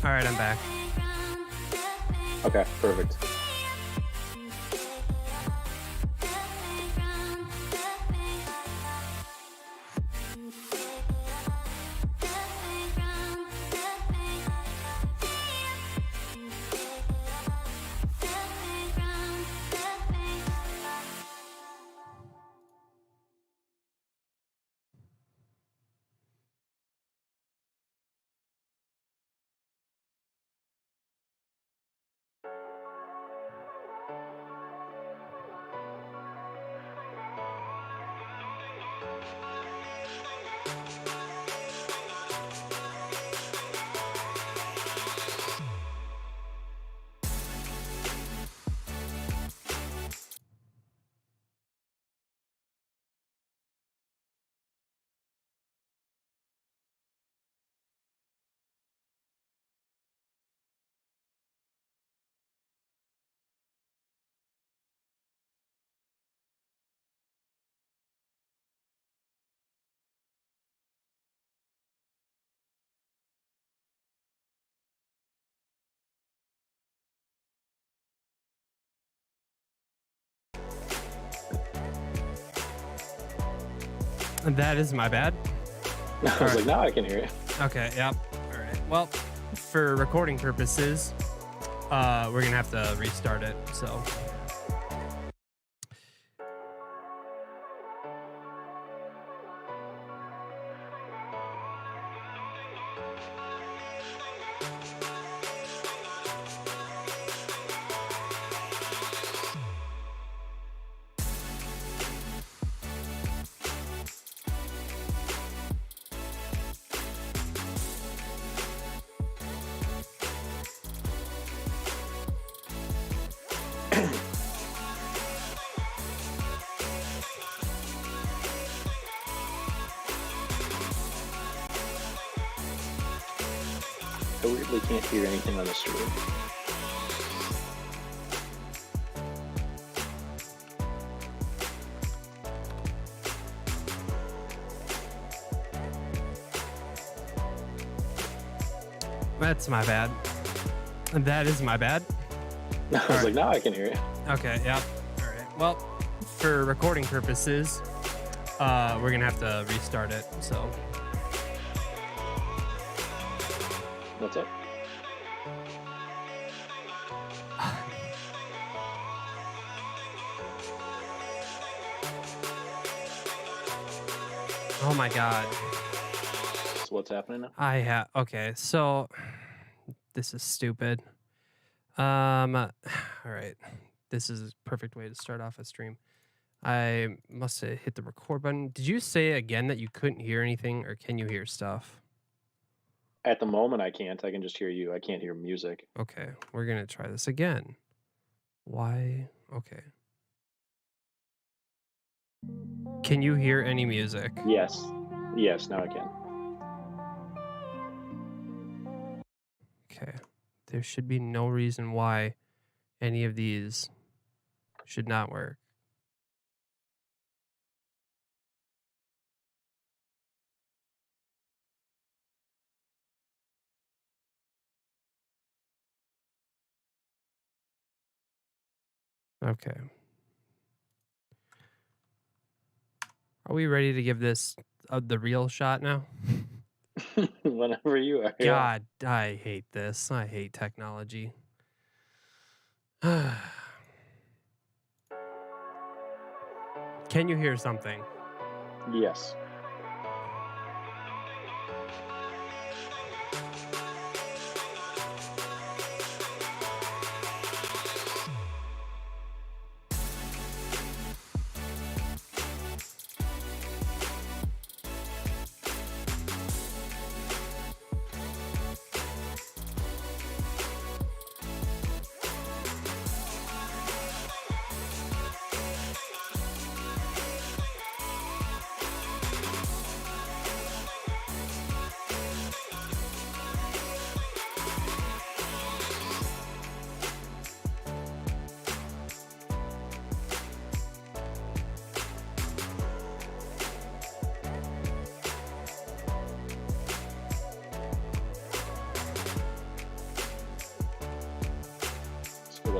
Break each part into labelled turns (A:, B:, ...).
A: All right, I'm back.
B: Okay, perfect.
A: That is my bad.
B: I was like, now I can hear you.
A: Okay, yep. All right. Well, for recording purposes, we're gonna have to restart it. So.
B: I weirdly can't hear anything on the stream.
A: That's my bad. That is my bad.
B: I was like, now I can hear you.
A: Okay, yep. All right. Well, for recording purposes, we're gonna have to restart it. So.
B: What's up?
A: Oh my God.
B: So what's happening now?
A: Okay, so this is stupid. All right. This is a perfect way to start off a stream. I must have hit the record button. Did you say again that you couldn't hear anything, or can you hear stuff?
B: At the moment, I can't. I can just hear you. I can't hear music.
A: Okay, we're gonna try this again. Why? Okay. Can you hear any music?
B: Yes. Yes, now I can.
A: Okay. There should be no reason why any of these should not work. Okay. Are we ready to give this the real shot now?
B: Whenever you are.
A: God, I hate this. I hate technology. Can you hear something?
B: Yes.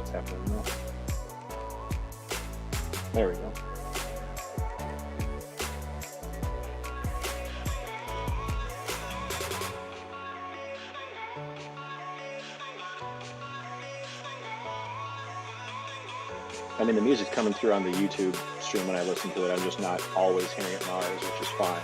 B: what's happening now. There we go. I mean, the music's coming through on the YouTube stream when I listen to it. I'm just not always hearing it in ours, which is fine.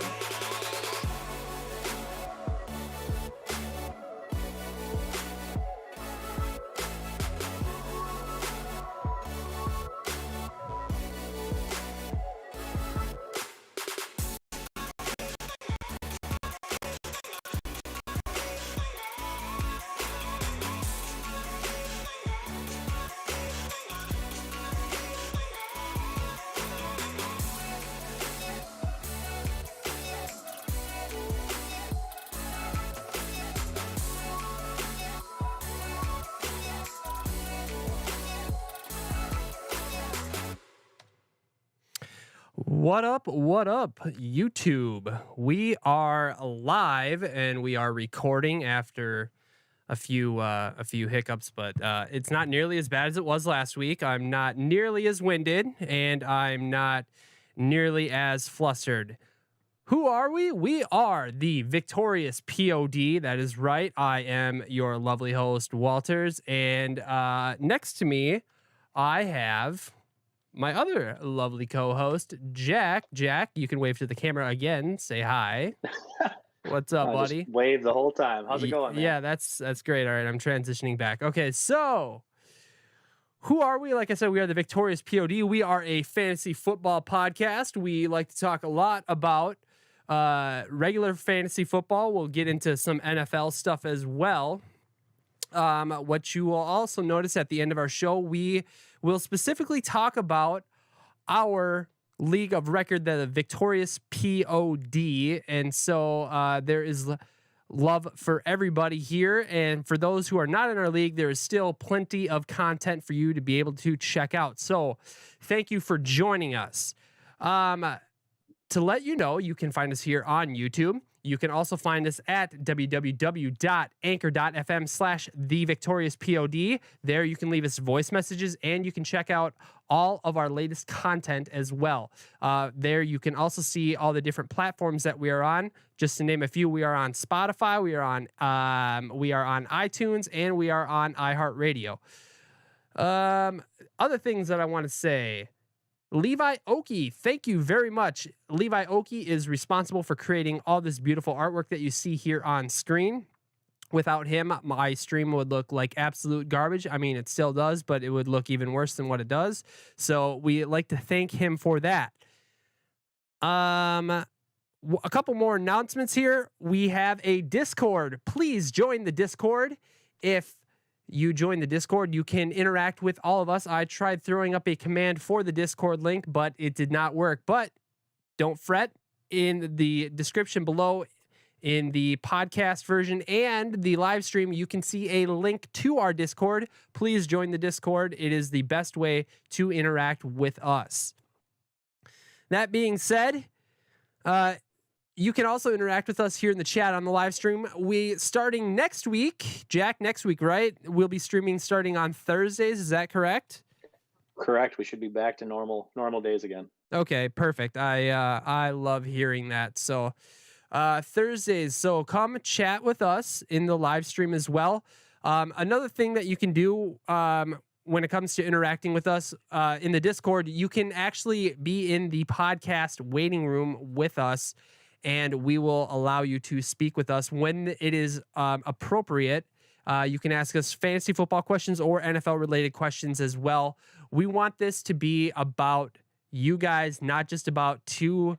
A: What up? What up, YouTube? We are live and we are recording after a few hiccups, but it's not nearly as bad as it was last week. I'm not nearly as winded and I'm not nearly as flustered. Who are we? We are the victorious POD. That is right. I am your lovely host, Walters, and next to me, I have my other lovely co-host, Jack. Jack, you can wave to the camera again. Say hi. What's up,
B: I just
A: buddy?
B: waved the whole time. How's it going, man?
A: Yeah, that's great. All right, I'm transitioning back. Okay, so who are we? Like I said, we are the victorious POD. We are a fantasy football podcast. We like to talk a lot about regular fantasy football. We'll get into some NFL stuff as well. What you will also notice at the end of our show, we will specifically talk about our league of record, the victorious POD. And so there is love for everybody here. And for those who are not in our league, there is still plenty of content for you to be able to check out. So thank you for joining us. To let you know, you can find us here on YouTube. You can also find us at www.anchor.fm/thevictoriouspod. There you can leave us voice messages and you can check out all of our latest content as well. There you can also see all the different platforms that we are on. Just to name a few, we are on Spotify, we are on iTunes, and we are on iHeartRadio. Other things that I want to say. Levi Oki, thank you very much. Levi Oki is responsible for creating all this beautiful artwork that you see here on screen. Without him, my stream would look like absolute garbage. I mean, it still does, but it would look even worse than what it does. So we like to thank him for that. A couple more announcements here. We have a Discord. Please join the Discord. If you join the Discord, you can interact with all of us. I tried throwing up a command for the Discord link, but it did not work. But don't fret. In the description below, in the podcast version and the live stream, you can see a link to our Discord. Please join the Discord. It is the best way to interact with us. That being said, you can also interact with us here in the chat on the live stream. We starting next week, Jack, next week, right? We'll be streaming starting on Thursdays. Is that correct?
B: Correct. We should be back to normal days again.
A: Okay, perfect. I love hearing that. So Thursdays. So come chat with us in the live stream as well. Another thing that you can do when it comes to interacting with us in the Discord, you can actually be in the podcast waiting room with us, and we will allow you to speak with us when it is appropriate. You can ask us fantasy football questions or NFL related questions as well. We want this to be about you guys, not just about two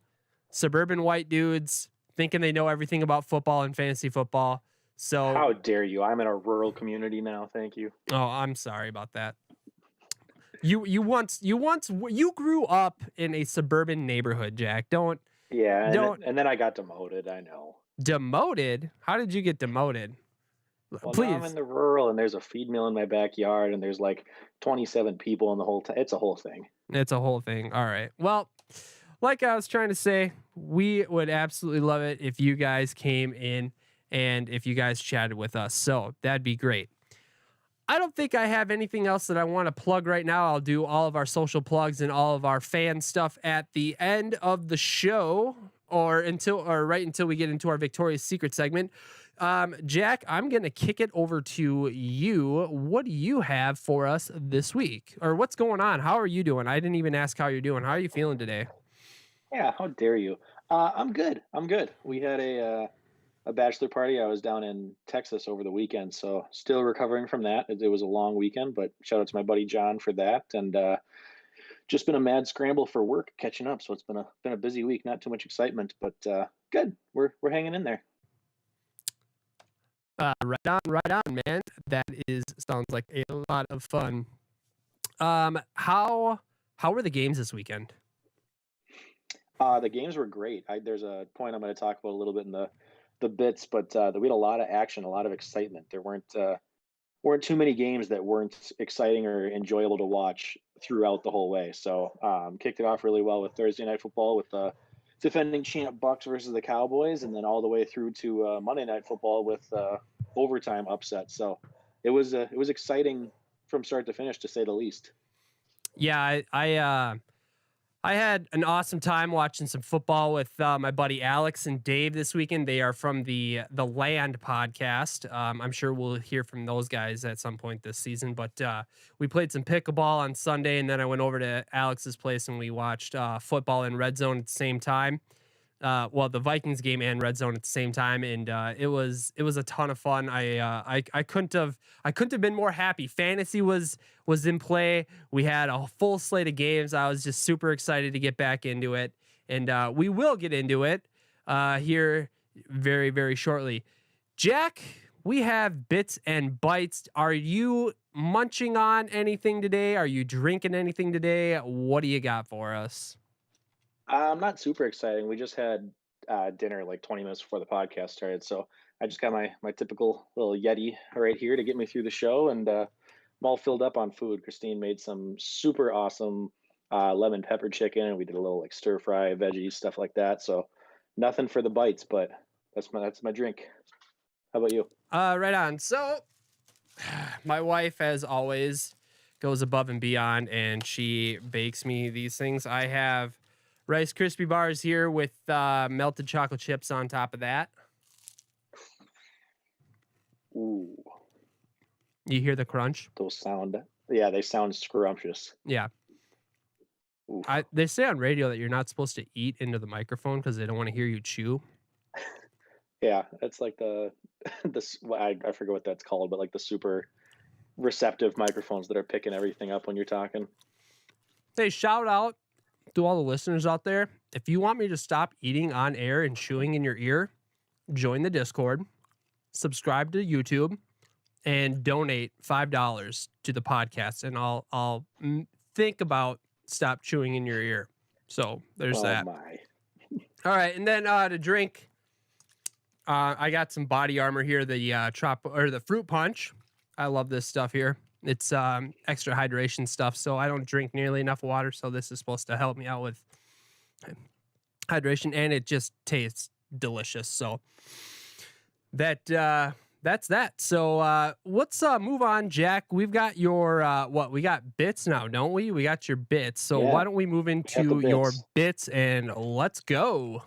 A: suburban white dudes thinking they know everything about football and fantasy football. So
B: how dare you? I'm in a rural community now. Thank you.
A: Oh, I'm sorry about that. You grew up in a suburban neighborhood, Jack.
B: And then I got demoted. I know.
A: Demoted? How did you get demoted?
B: Well,
A: Please.
B: now I'm in the rural, and there's a feed mill in my backyard, and there's like 27 people in the whole time. It's a whole thing.
A: It's a whole thing. All right. Well, like I was trying to say, we would absolutely love it if you guys came in and if you guys chatted with us. So that'd be great. I don't think I have anything else that I want to plug right now. I'll do all of our social plugs and all of our fan stuff at the end of the show, or right until we get into our Victoria's Secret segment. Jack, I'm gonna kick it over to you. What do you have for us this week, or what's going on? How are you doing? I didn't even ask how you're doing. How are you feeling today?
B: Yeah, how dare you? I'm good. I'm good. We had a bachelor party. I was down in Texas over the weekend, so still recovering from that. It was a long weekend, but shout out to my buddy John for that, and just been a mad scramble for work catching up. So it's been a busy week. Not too much excitement, but good. We're hanging in there.
A: Right on, man. That is sounds like a lot of fun. How were the games this weekend?
B: The games were great. There's a point I'm going to talk about a little bit in the bits, but we had a lot of action, a lot of excitement. There weren't too many games that weren't exciting or enjoyable to watch throughout the whole way. So kicked it off really well with Thursday night football with the defending champ Bucks versus the Cowboys, and then all the way through to Monday night football with overtime upset. So it was exciting from start to finish, to say the least.
A: Yeah, I had an awesome time watching some football with my buddy Alex and Dave this weekend. They are from the Land podcast. I'm sure we'll hear from those guys at some point this season. But we played some pickleball on Sunday, and then I went over to Alex's place and we watched football in Red Zone at the same time. The Vikings game and Red Zone at the same time, and it was a ton of fun. I couldn't have been more happy. Fantasy was in play. We had a full slate of games. I was just super excited to get back into it, and we will get into it here very, very shortly. Jack, we have bits and bites. Are you munching on anything today? Are you drinking anything today? What do you got for us?
B: Not super exciting. We just had dinner like 20 minutes before the podcast started, so I just got my typical little Yeti right here to get me through the show, and I'm all filled up on food. Christine made some super awesome lemon pepper chicken, and we did a little like stir fry, veggies, stuff like that. So nothing for the bites, but that's my drink. How about you?
A: Right on. So, my wife, as always, goes above and beyond, and she bakes me these things. I have Rice Krispie bars here with melted chocolate chips on top of that.
B: Ooh,
A: You hear the crunch?
B: those sound yeah, they sound scrumptious.
A: Yeah.
B: Oof.
A: They say on radio that you're not supposed to eat into the microphone because they don't want to hear you chew.
B: Yeah, it's like the this I forget what that's called, but like the super receptive microphones that are picking everything up when you're talking.
A: Hey, shout out to all the listeners out there. If you want me to stop eating on air and chewing in your ear, join the Discord, subscribe to YouTube, and donate $5 to the podcast, and I'll think about stop chewing in your ear. So there's
B: Oh
A: that.
B: my.
A: All right, and then to drink, I got some Body Armor here, the fruit punch. I love this stuff here. It's extra hydration stuff, so I don't drink nearly enough water. So this is supposed to help me out with hydration, and it just tastes delicious. So that's that. So let's move on, Jack. We've got your we got bits now, don't we? We got your bits. So
B: Yeah,
A: why don't we move
B: we got the
A: into your
B: bits.
A: bits and let's go.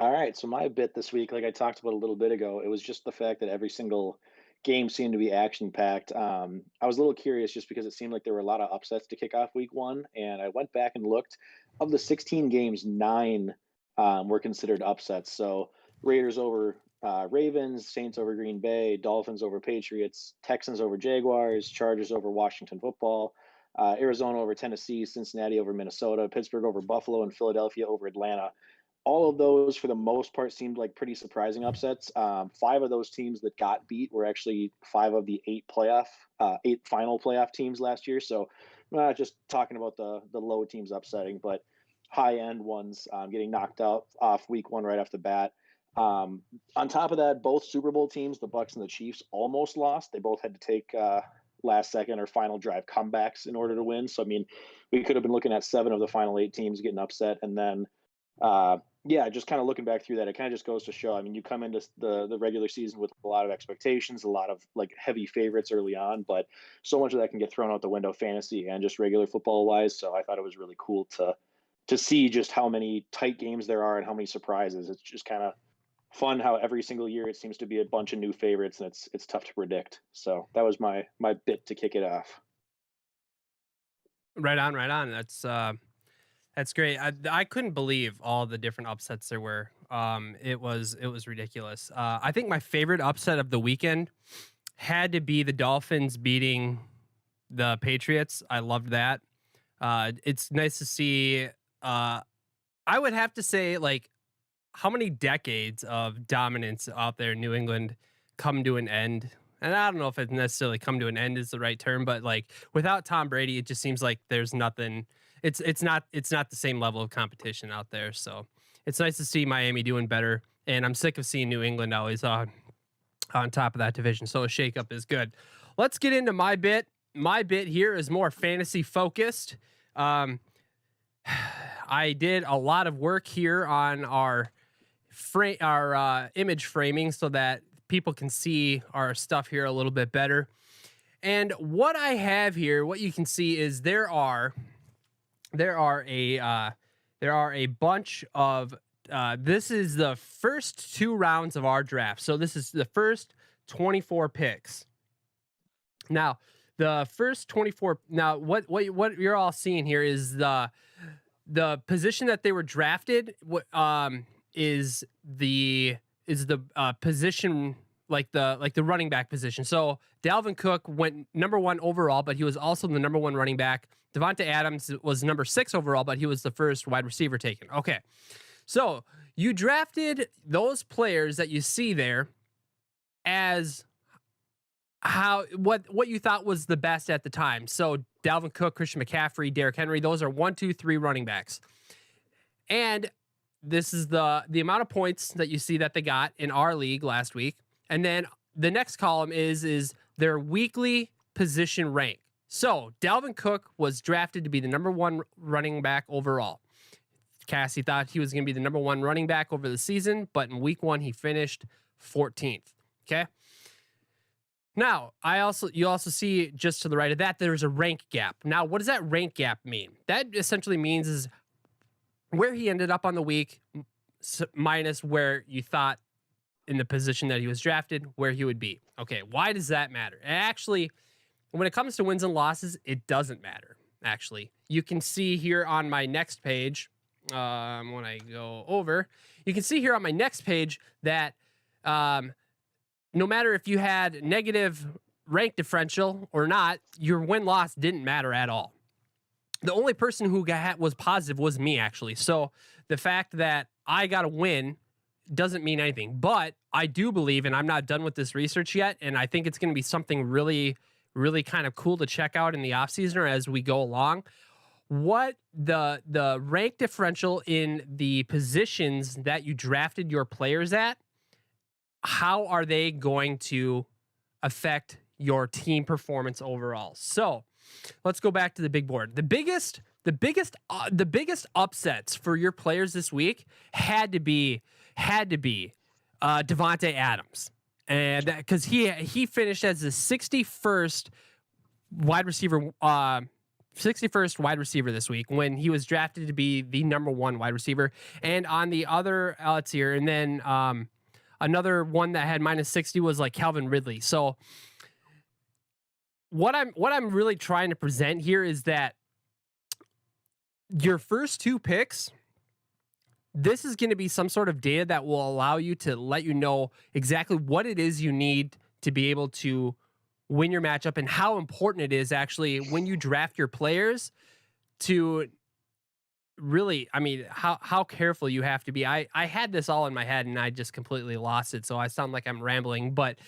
B: All right, so my bit this week, like I talked about a little bit ago, it was just the fact that every single game seemed to be action packed. I was a little curious just because it seemed like there were a lot of upsets to kick off week one, and I went back and looked. Of the 16 games, nine were considered upsets. So Raiders over Ravens, Saints over Green Bay, Dolphins over Patriots, Texans over Jaguars, Chargers over Washington Football, Arizona over Tennessee, Cincinnati over Minnesota, Pittsburgh over Buffalo, and Philadelphia over Atlanta. All of those, for the most part, seemed like pretty surprising upsets. Five of those teams that got beat were actually five of the eight final playoff teams last year. So, I'm not just talking about the low teams upsetting, but high end ones getting knocked out off week one right off the bat. On top of that, both Super Bowl teams, the Bucks and the Chiefs, almost lost. They both had to take last second or final drive comebacks in order to win. So, I mean, we could have been looking at seven of the final eight teams getting upset, and then Yeah, just kind of looking back through that, it kind of just goes to show. I mean, you come into the regular season with a lot of expectations, a lot of like heavy favorites early on, but so much of that can get thrown out the window, fantasy and just regular football wise. So I thought it was really cool to see just how many tight games there are and how many surprises. It's just kind of fun how every single year it seems to be a bunch of new favorites, and it's tough to predict. So that was my bit to kick it off.
A: Right on, right on. That's great. I couldn't believe all the different upsets there were. It was ridiculous. I think my favorite upset of the weekend had to be the Dolphins beating the Patriots. I loved that. It's nice to see. Uh, I would have to say, like, how many decades of dominance out there in New England come to an end? And I don't know if it necessarily come to an end is the right term, but like without Tom Brady, it just seems like there's nothing. It's not the same level of competition out there. So it's nice to see Miami doing better. And I'm sick of seeing New England always on top of that division. So a shakeup is good. Let's get into my bit. My bit here is more fantasy focused. Um, I did a lot of work here on our image framing so that people can see our stuff here a little bit better. And what I have here, what you can see is there are a bunch of this is the first two rounds of our draft. So this is the first 24 picks. Now, the first 24. Now, what you're all seeing here is the position that they were drafted. Is the position like the running back position. So Dalvin Cook went number 1 overall, but he was also the number 1 running back. Devonta Adams was number 6 overall, but he was the first wide receiver taken. Okay, so you drafted those players that you see there as what you thought was the best at the time. So Dalvin Cook, Christian McCaffrey, Derrick Henry, those are 1, 2, 3 running backs. And this is the amount of points that you see that they got in our league last week. And then the next column is their weekly position rank. So Dalvin Cook was drafted to be the number 1 running back overall. Cassie thought he was going to be the number 1 running back over the season, but in week 1 he finished 14th. Okay. Now, you also see just to the right of that, there's a rank gap. Now, what does that rank gap mean? That essentially means is where he ended up on the week minus where you thought in the position that he was drafted, where he would be. Okay, why does that matter? Actually, when it comes to wins and losses, it doesn't matter. Actually, you can see here on my next page, when I go over, you can see here on my next page that no matter if you had negative rank differential or not, your win-loss didn't matter at all. The only person who was positive was me, actually. So the fact that I got a win doesn't mean anything. But I do believe, and I'm not done with this research yet, and I think it's going to be something really, really kind of cool to check out in the offseason or as we go along. What the rank differential in the positions that you drafted your players at, how are they going to affect your team performance overall? So let's go back to the big board. The biggest upsets for your players this week had to be Devonta Adams, and because he finished as the 61st wide receiver. 61st wide receiver this week when he was drafted to be the number 1 wide receiver. And on the other, let's here, and then another one that had minus 60 was like Calvin Ridley. So what I'm really trying to present here is that your first 2 picks, this is going to be some sort of data that will allow you to let you know exactly what it is you need to be able to win your matchup and how important it is actually when you draft your players to really, I mean, how careful you have to be. I had this all in my head and I just completely lost it. So I sound like I'm rambling, but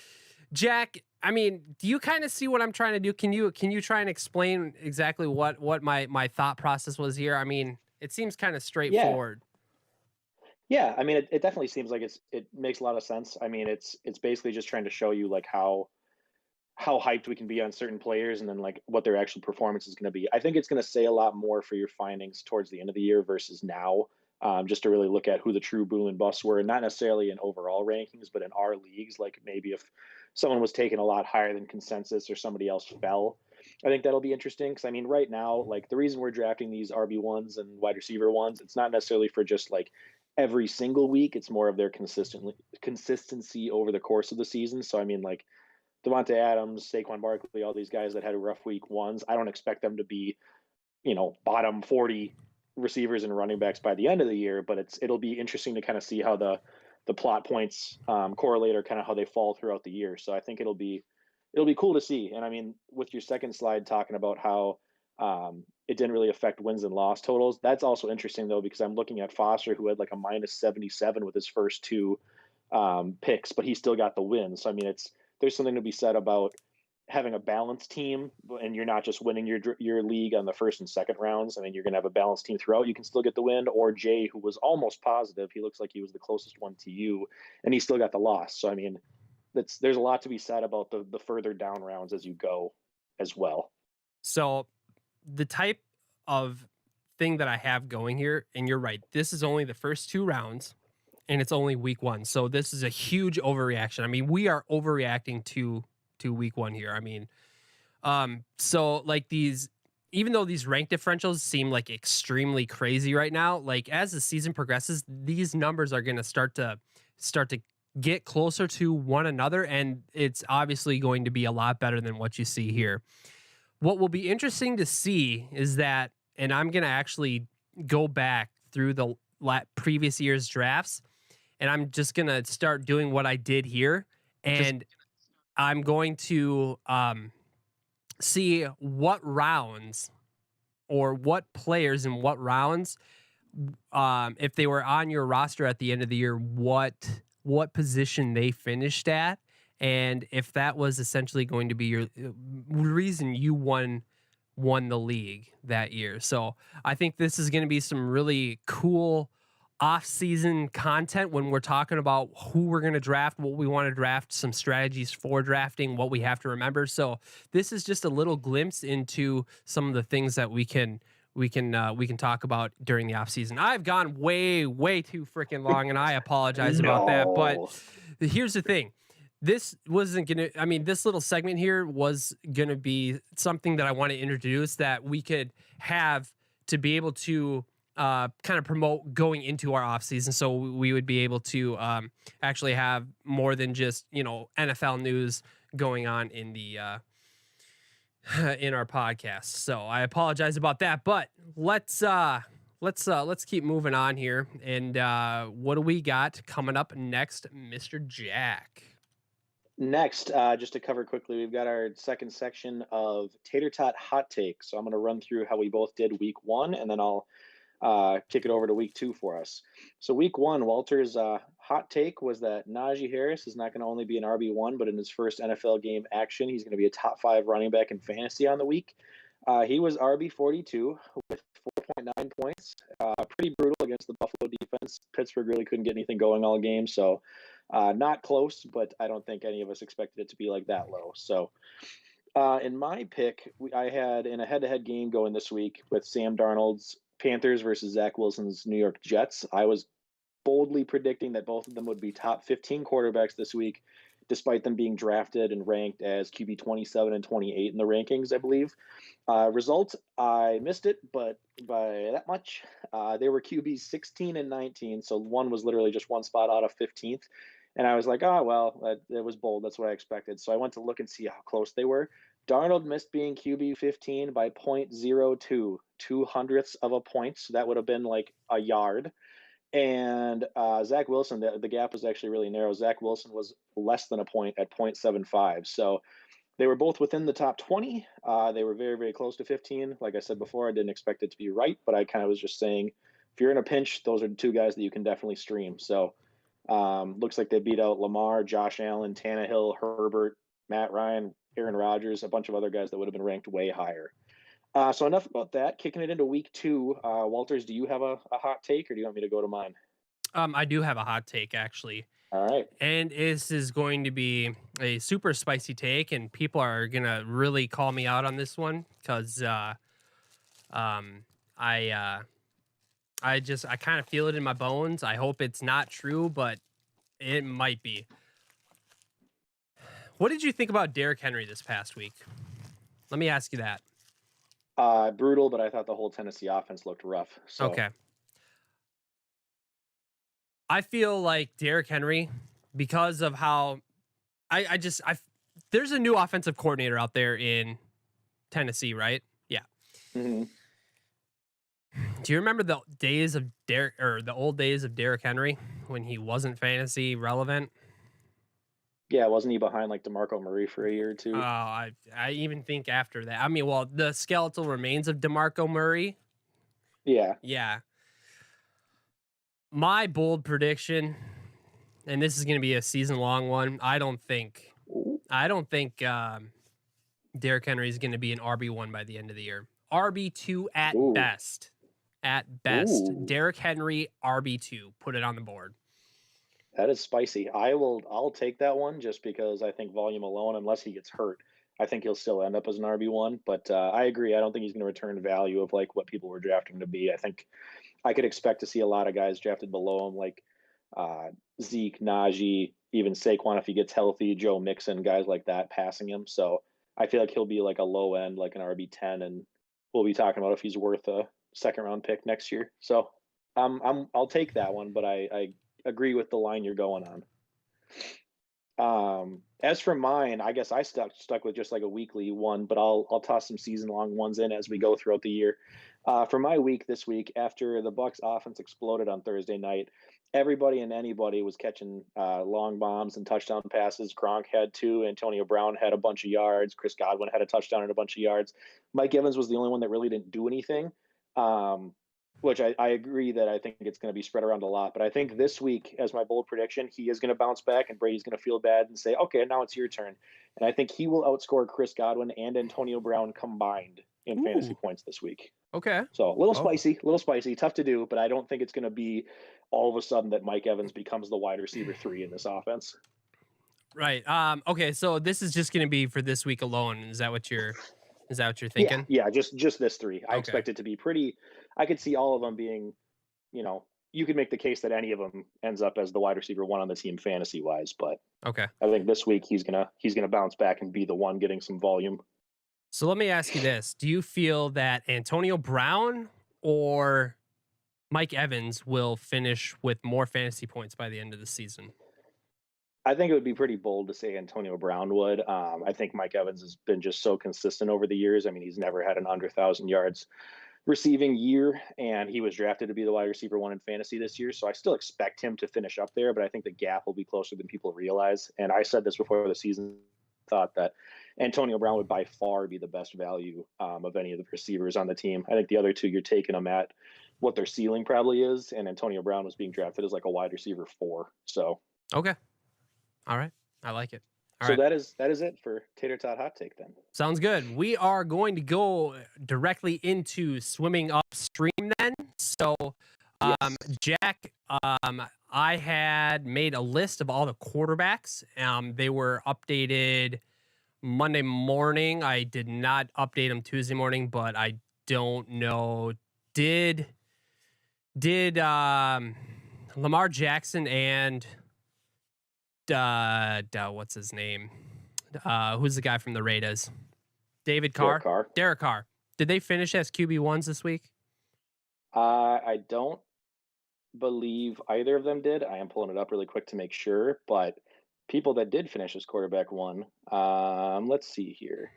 A: Jack, I mean, do you kind of see what I'm trying to do? Can you try and explain exactly what my thought process was here? I mean, it seems kind of
B: Yeah.
A: straightforward.
B: Yeah, I mean, it definitely seems like it makes a lot of sense. I mean, it's basically just trying to show you like how hyped we can be on certain players and then like what their actual performance is going to be. I think it's going to say a lot more for your findings towards the end of the year versus now. just to really look at who the true boom and busts were, and not necessarily in overall rankings, but in our leagues. Like maybe if someone was taken a lot higher than consensus or somebody else fell, I think that'll be interesting. Because I mean, right now, like the reason we're drafting these RB1s and wide receiver ones, it's not necessarily for just like every single week. It's more of their consistency over the course of the season. So I mean, like Devontae Adams, Saquon Barkley, all these guys that had rough week ones, I don't expect them to be, bottom 40 receivers and running backs by the end of the year, but it'll be interesting to kind of see how the plot points correlate, or kind of how they fall throughout the year. So I think it'll be cool to see. And I mean, with your second slide talking about how it didn't really affect wins and loss totals, that's also interesting though, because I'm looking at Foster, who had like a minus 77 with his first two picks, but he still got the win. So I mean, there's something to be said about having a balanced team, and you're not just winning your league on the first and second rounds. I mean, you're going to have a balanced team throughout. You can still get the win. Or Jay, who was almost positive, he looks like he was the closest one to you, and he still got the loss. So I mean, there's a lot to be said about the further down rounds as you go as well.
A: So the type of thing that I have going here, and you're right, this is only the first two rounds and it's only week one. So this is a huge overreaction. I mean, we are overreacting to week one here. I mean, so like even though these rank differentials seem like extremely crazy right now, like as the season progresses, these numbers are going to start to get closer to one another, and it's obviously going to be a lot better than what you see here. What will be interesting to see is that, and I'm going to actually go back through the previous year's drafts, and I'm just going to start doing what I did here, and I'm going to see what rounds or what players in what rounds, if they were on your roster at the end of the year, what position they finished at, and if that was essentially going to be your reason you won the league that year. So I think this is going to be some really cool off-season content when we're talking about who we're going to draft, what we want to draft, some strategies for drafting, what we have to remember. So this is just a little glimpse into some of the things that we can talk about during the off season. I've gone way too freaking long, and I apologize about that. But
B: No.
A: here's the thing. This wasn't going to, I mean, this little segment here was going to be something that I want to introduce that we could have to be able to kind of promote going into our off season. So we would be able to actually have more than just, NFL news going on in the, in our podcast. So I apologize about that, but let's keep moving on here. And what do we got coming up next, Mr. Jack?
B: Next, just to cover quickly, we've got our second section of Tater Tot Hot Take. So I'm going to run through how we both did week one, and then I'll kick it over to week two for us. So week one, Walter's hot take was that Najee Harris is not going to only be an RB1, but in his first NFL game action, he's going to be a top 5 running back in fantasy on the week. He was RB42 with 4.9 points. Pretty brutal against the Buffalo defense. Pittsburgh really couldn't get anything going all game, so not close, but I don't think any of us expected it to be like that low. So in my pick, I had in a head-to-head game going this week with Sam Darnold's Panthers versus Zach Wilson's New York Jets. I was boldly predicting that both of them would be top 15 quarterbacks this week, despite them being drafted and ranked as QB 27 and 28 in the rankings, I believe. Result, I missed it, but by that much. They were QB 16 and 19, so one was literally just one spot out of 15th. And I was like, oh, well, it was bold. That's what I expected. So I went to look and see how close they were. Darnold missed being QB 15 by 0.02, 2/100ths of a point. So that would have been like a yard. And Zach Wilson, the gap was actually really narrow. Zach Wilson was less than a point at 0.75. So they were both within the top 20. They were very, very close to 15. Like I said before, I didn't expect it to be right, but I kind of was just saying, if you're in a pinch, those are the two guys that you can definitely stream. So looks like they beat out Lamar, Josh Allen, Tannehill, Herbert, Matt Ryan, Aaron Rodgers, a bunch of other guys that would have been ranked way higher. So enough about that. Kicking it into week two. Walters, do you have a hot take, or do you want me to go to mine?
A: I do have a hot take actually.
B: All right.
A: And this is going to be a super spicy take, and people are gonna really call me out on this one because I I kind of feel it in my bones. I hope it's not true, but it might be. What did you think about Derrick Henry this past week? Let me ask you that.
B: Brutal, but I thought the whole Tennessee offense looked rough. So,
A: Okay. I feel like Derrick Henry, because of how I there's a new offensive coordinator out there in Tennessee, right? Yeah.
B: mhm.
A: Do you remember the days of Derrick or the old days of Derrick Henry when he wasn't fantasy relevant?
B: Yeah, wasn't he behind like DeMarco Murray for a year or
A: Oh,
B: two?
A: I even think after that. I mean, well, the skeletal remains of DeMarco Murray.
B: Yeah.
A: Yeah. My bold prediction, and this is going to be a season long one.
B: Ooh.
A: I don't think Derrick Henry is going to be an RB1 by the end of the year. RB2 at
B: Ooh.
A: best. At best.
B: Ooh.
A: Derrick Henry RB2. Put it on the board.
B: That is spicy. I'll take that one just because I think volume alone, unless he gets hurt, I think he'll still end up as an RB1. But I agree. I don't think he's going to return value of like what people were drafting him to be. I think I could expect to see a lot of guys drafted below him, like uh, Zeke, Najee, even Saquon if he gets healthy, Joe Mixon, guys like that passing him. So I feel like he'll be like a low end, like an RB10, and we'll be talking about if he's worth a second round pick next year. So I'll take that one, but I agree with the line you're going on. As for mine, I guess I stuck with just like a weekly one, but I'll toss some season long ones in as we go throughout the year. For my week this week, after the Bucks offense exploded on Thursday night, everybody and anybody was catching long bombs and touchdown passes. Gronk had two. Antonio Brown had a bunch of yards. Chris Godwin had a touchdown and a bunch of yards. Mike Evans was the only one that really didn't do anything. Um, which I agree that I think it's going to be spread around a lot. But I think this week, as my bold prediction, he is going to bounce back and Brady's going to feel bad and say, okay, now it's your turn. And I think he will outscore Chris Godwin and Antonio Brown combined in fantasy
A: Ooh.
B: points this week.
A: Okay.
B: So
A: Oh,
B: a little spicy, tough to do, but I don't think it's going to be all of a sudden that Mike Evans becomes the wide receiver 3 in this offense.
A: right. Okay, so this is just going to be for this week alone. Is that what you're
B: Yeah,
A: thinking?
B: yeah, just this 3. I
A: Okay.
B: expect it to be pretty. I could see all of them being, you could make the case that any of them ends up as the wide receiver 1 on the team fantasy wise, but
A: Okay.
B: I think this week he's gonna bounce back and be the one getting some volume.
A: So let me ask you this. Do you feel that Antonio Brown or Mike Evans will finish with more fantasy points by the end of the season?
B: I think it would be pretty bold to say Antonio Brown would. I think Mike Evans has been just so consistent over the years. I mean, he's never had an under 1,000 yards receiving year, and he was drafted to be the wide receiver 1 in fantasy this year. So I still expect him to finish up there, but I think the gap will be closer than people realize. And I said this before the season, thought that Antonio Brown would by far be the best value of any of the receivers on the team. I think the other two, you're taking them at what their ceiling probably is, and Antonio Brown was being drafted as like a wide receiver 4. So
A: Okay. All right. I like it. All
B: so
A: right.
B: that is it for Tater Tot Hot Take then.
A: Sounds good. We are going to go directly into swimming upstream then. So,
B: Yes.
A: Jack, I had made a list of all the quarterbacks. They were updated Monday morning. I did not update them Tuesday morning, but I don't know. Did Lamar Jackson and what's his name? Who's the guy from the Raiders? David
B: Derek
A: Carr?
B: Carr.
A: Derek Carr. Did they finish as QB1s this week?
B: I don't believe either of them did. I am pulling it up really quick to make sure, but people that did finish as quarterback 1, let's see here.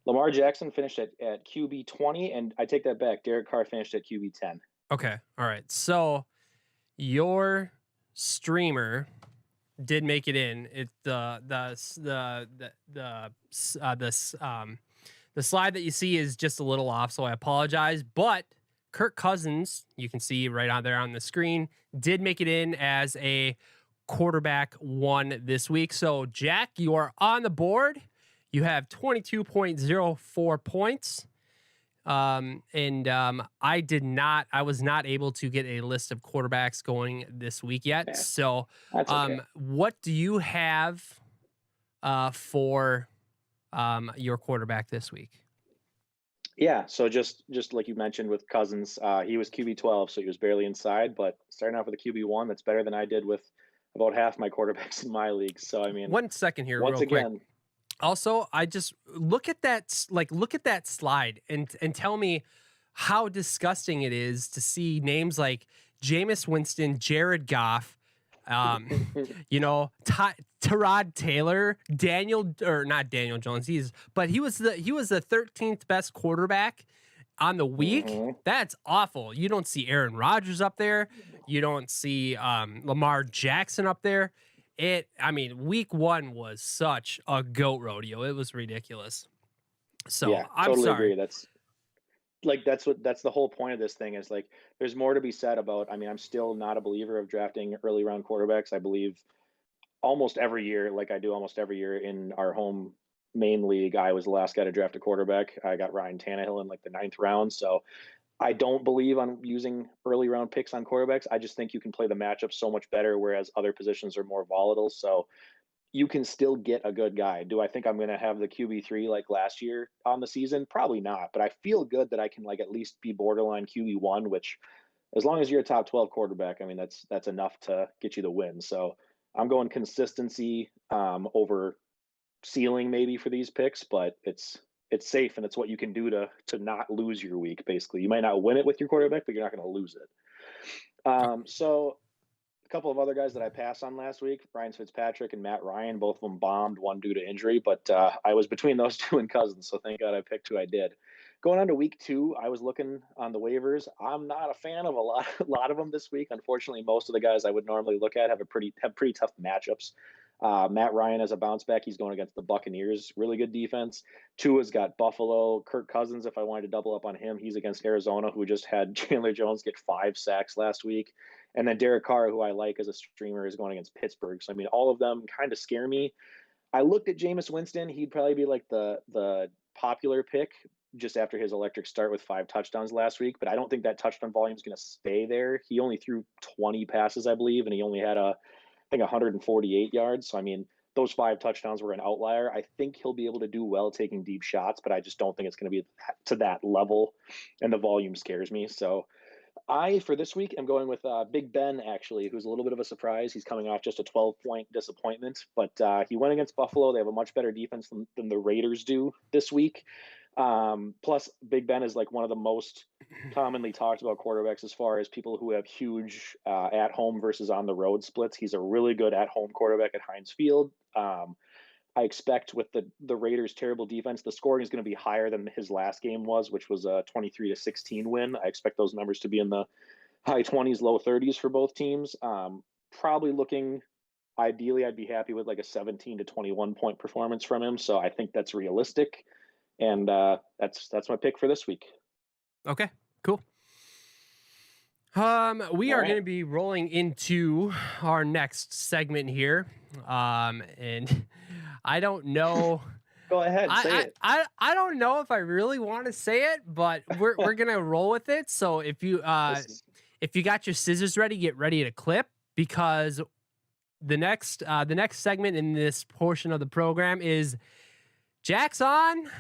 B: Lamar Jackson finished at QB 20, and I take that back. Derek Carr finished at QB 10.
A: Okay. All right. So your streamer did make it in. It the slide that you see is just a little off, so I apologize. But Kirk Cousins, you can see right on there on the screen, did make it in as a quarterback 1 this week. So Jack, you are on the board. You have 22.04 points. I was not able to get a list of quarterbacks going this week yet.
B: Yeah,
A: So,
B: that's okay.
A: what do you have for your quarterback this week?
B: Yeah, so just like you mentioned with Cousins, he was QB 12, so he was barely inside. But starting off with a QB 1, that's better than I did with about half my quarterbacks in my league. So I mean,
A: 1 second here,
B: once
A: real quick.
B: again,
A: Also, I just look at that slide and tell me how disgusting it is to see names like Jameis Winston, Jared Goff, um, Tyrod Taylor, Daniel or not Daniel Jones. He was the 13th best quarterback on the week.
B: mhm.
A: That's awful. You don't see Aaron Rodgers up there. You don't see Lamar Jackson up there. I mean, week one was such a goat rodeo. It was ridiculous. So
B: Yeah,
A: I'm
B: totally
A: sorry.
B: agree. That's the whole point of this thing is like there's more to be said about. I mean, I'm still not a believer of drafting early round quarterbacks. I believe almost every year, like I do almost every year in our home main league, I was the last guy to draft a quarterback. I got Ryan Tannehill in like the ninth round. So I don't believe on using early round picks on quarterbacks. I just think you can play the matchup so much better, whereas other positions are more volatile. So you can still get a good guy. Do I think I'm going to have the QB 3 like last year on the season? Probably not, but I feel good that I can like at least be borderline QB 1, which as long as you're a top 12 quarterback, I mean that's enough to get you the win. So I'm going consistency over ceiling maybe for these picks, but it's safe and it's what you can do to not lose your week. Basically, you might not win it with your quarterback, but you're not going to lose it.
A: Uh,
B: So a couple of other guys that I passed on last week, Ryan Fitzpatrick and Matt Ryan, both of them bombed, one due to injury, but I was between those two and Cousins, so thank God I picked who I did. Going on to week 2, I was looking on the waivers. I'm not a fan of a lot of them this week. Unfortunately, most of the guys I would normally look at have pretty tough matchups. Matt Ryan has a bounce back. He's going against the Buccaneers, really good defense. Tua's got Buffalo. Kirk Cousins, if I wanted to double up on him, he's against Arizona, who just had Chandler Jones get 5 sacks last week. And then Derek Carr, who I like as a streamer, is going against Pittsburgh. So I mean, all of them kind of scare me. I looked at Jameis Winston. He'd probably be like the popular pick just after his electric start with 5 touchdowns last week. But I don't think that touchdown volume is going to stay there. He only threw 20 passes, I believe, and he only had I think 148 yards. So I mean, those 5 touchdowns were an outlier. I think he'll be able to do well taking deep shots, but I just don't think it's going to be to that level, and the volume scares me. So for this week, am going with Big Ben, actually, who's a little bit of a surprise. He's coming off just a 12-point disappointment, but he went against Buffalo. They have a much better defense than the Raiders do this week. Plus, Big Ben is like one of the most commonly talked about quarterbacks as far as people who have huge at home versus on the road splits. He's a really good at home quarterback at Heinz Field. I expect with the Raiders' terrible defense, the scoring is going to be higher than his last game was, which was a 23-16 win. I expect those numbers to be in the high 20s, low 30s for both teams. Probably looking ideally, I'd be happy with like a 17 to 21 point performance from him. So I think that's realistic, and that's my pick for this week.
A: okay, cool. We
B: All
A: are going
B: right,
A: to be rolling into our next segment here. And I don't know.
B: go ahead, say it.
A: I don't know if I really want to say it, but we're gonna roll with it. So
B: This is
A: if you got your scissors ready, get ready to clip because the next segment in this portion of the program is Jack's on,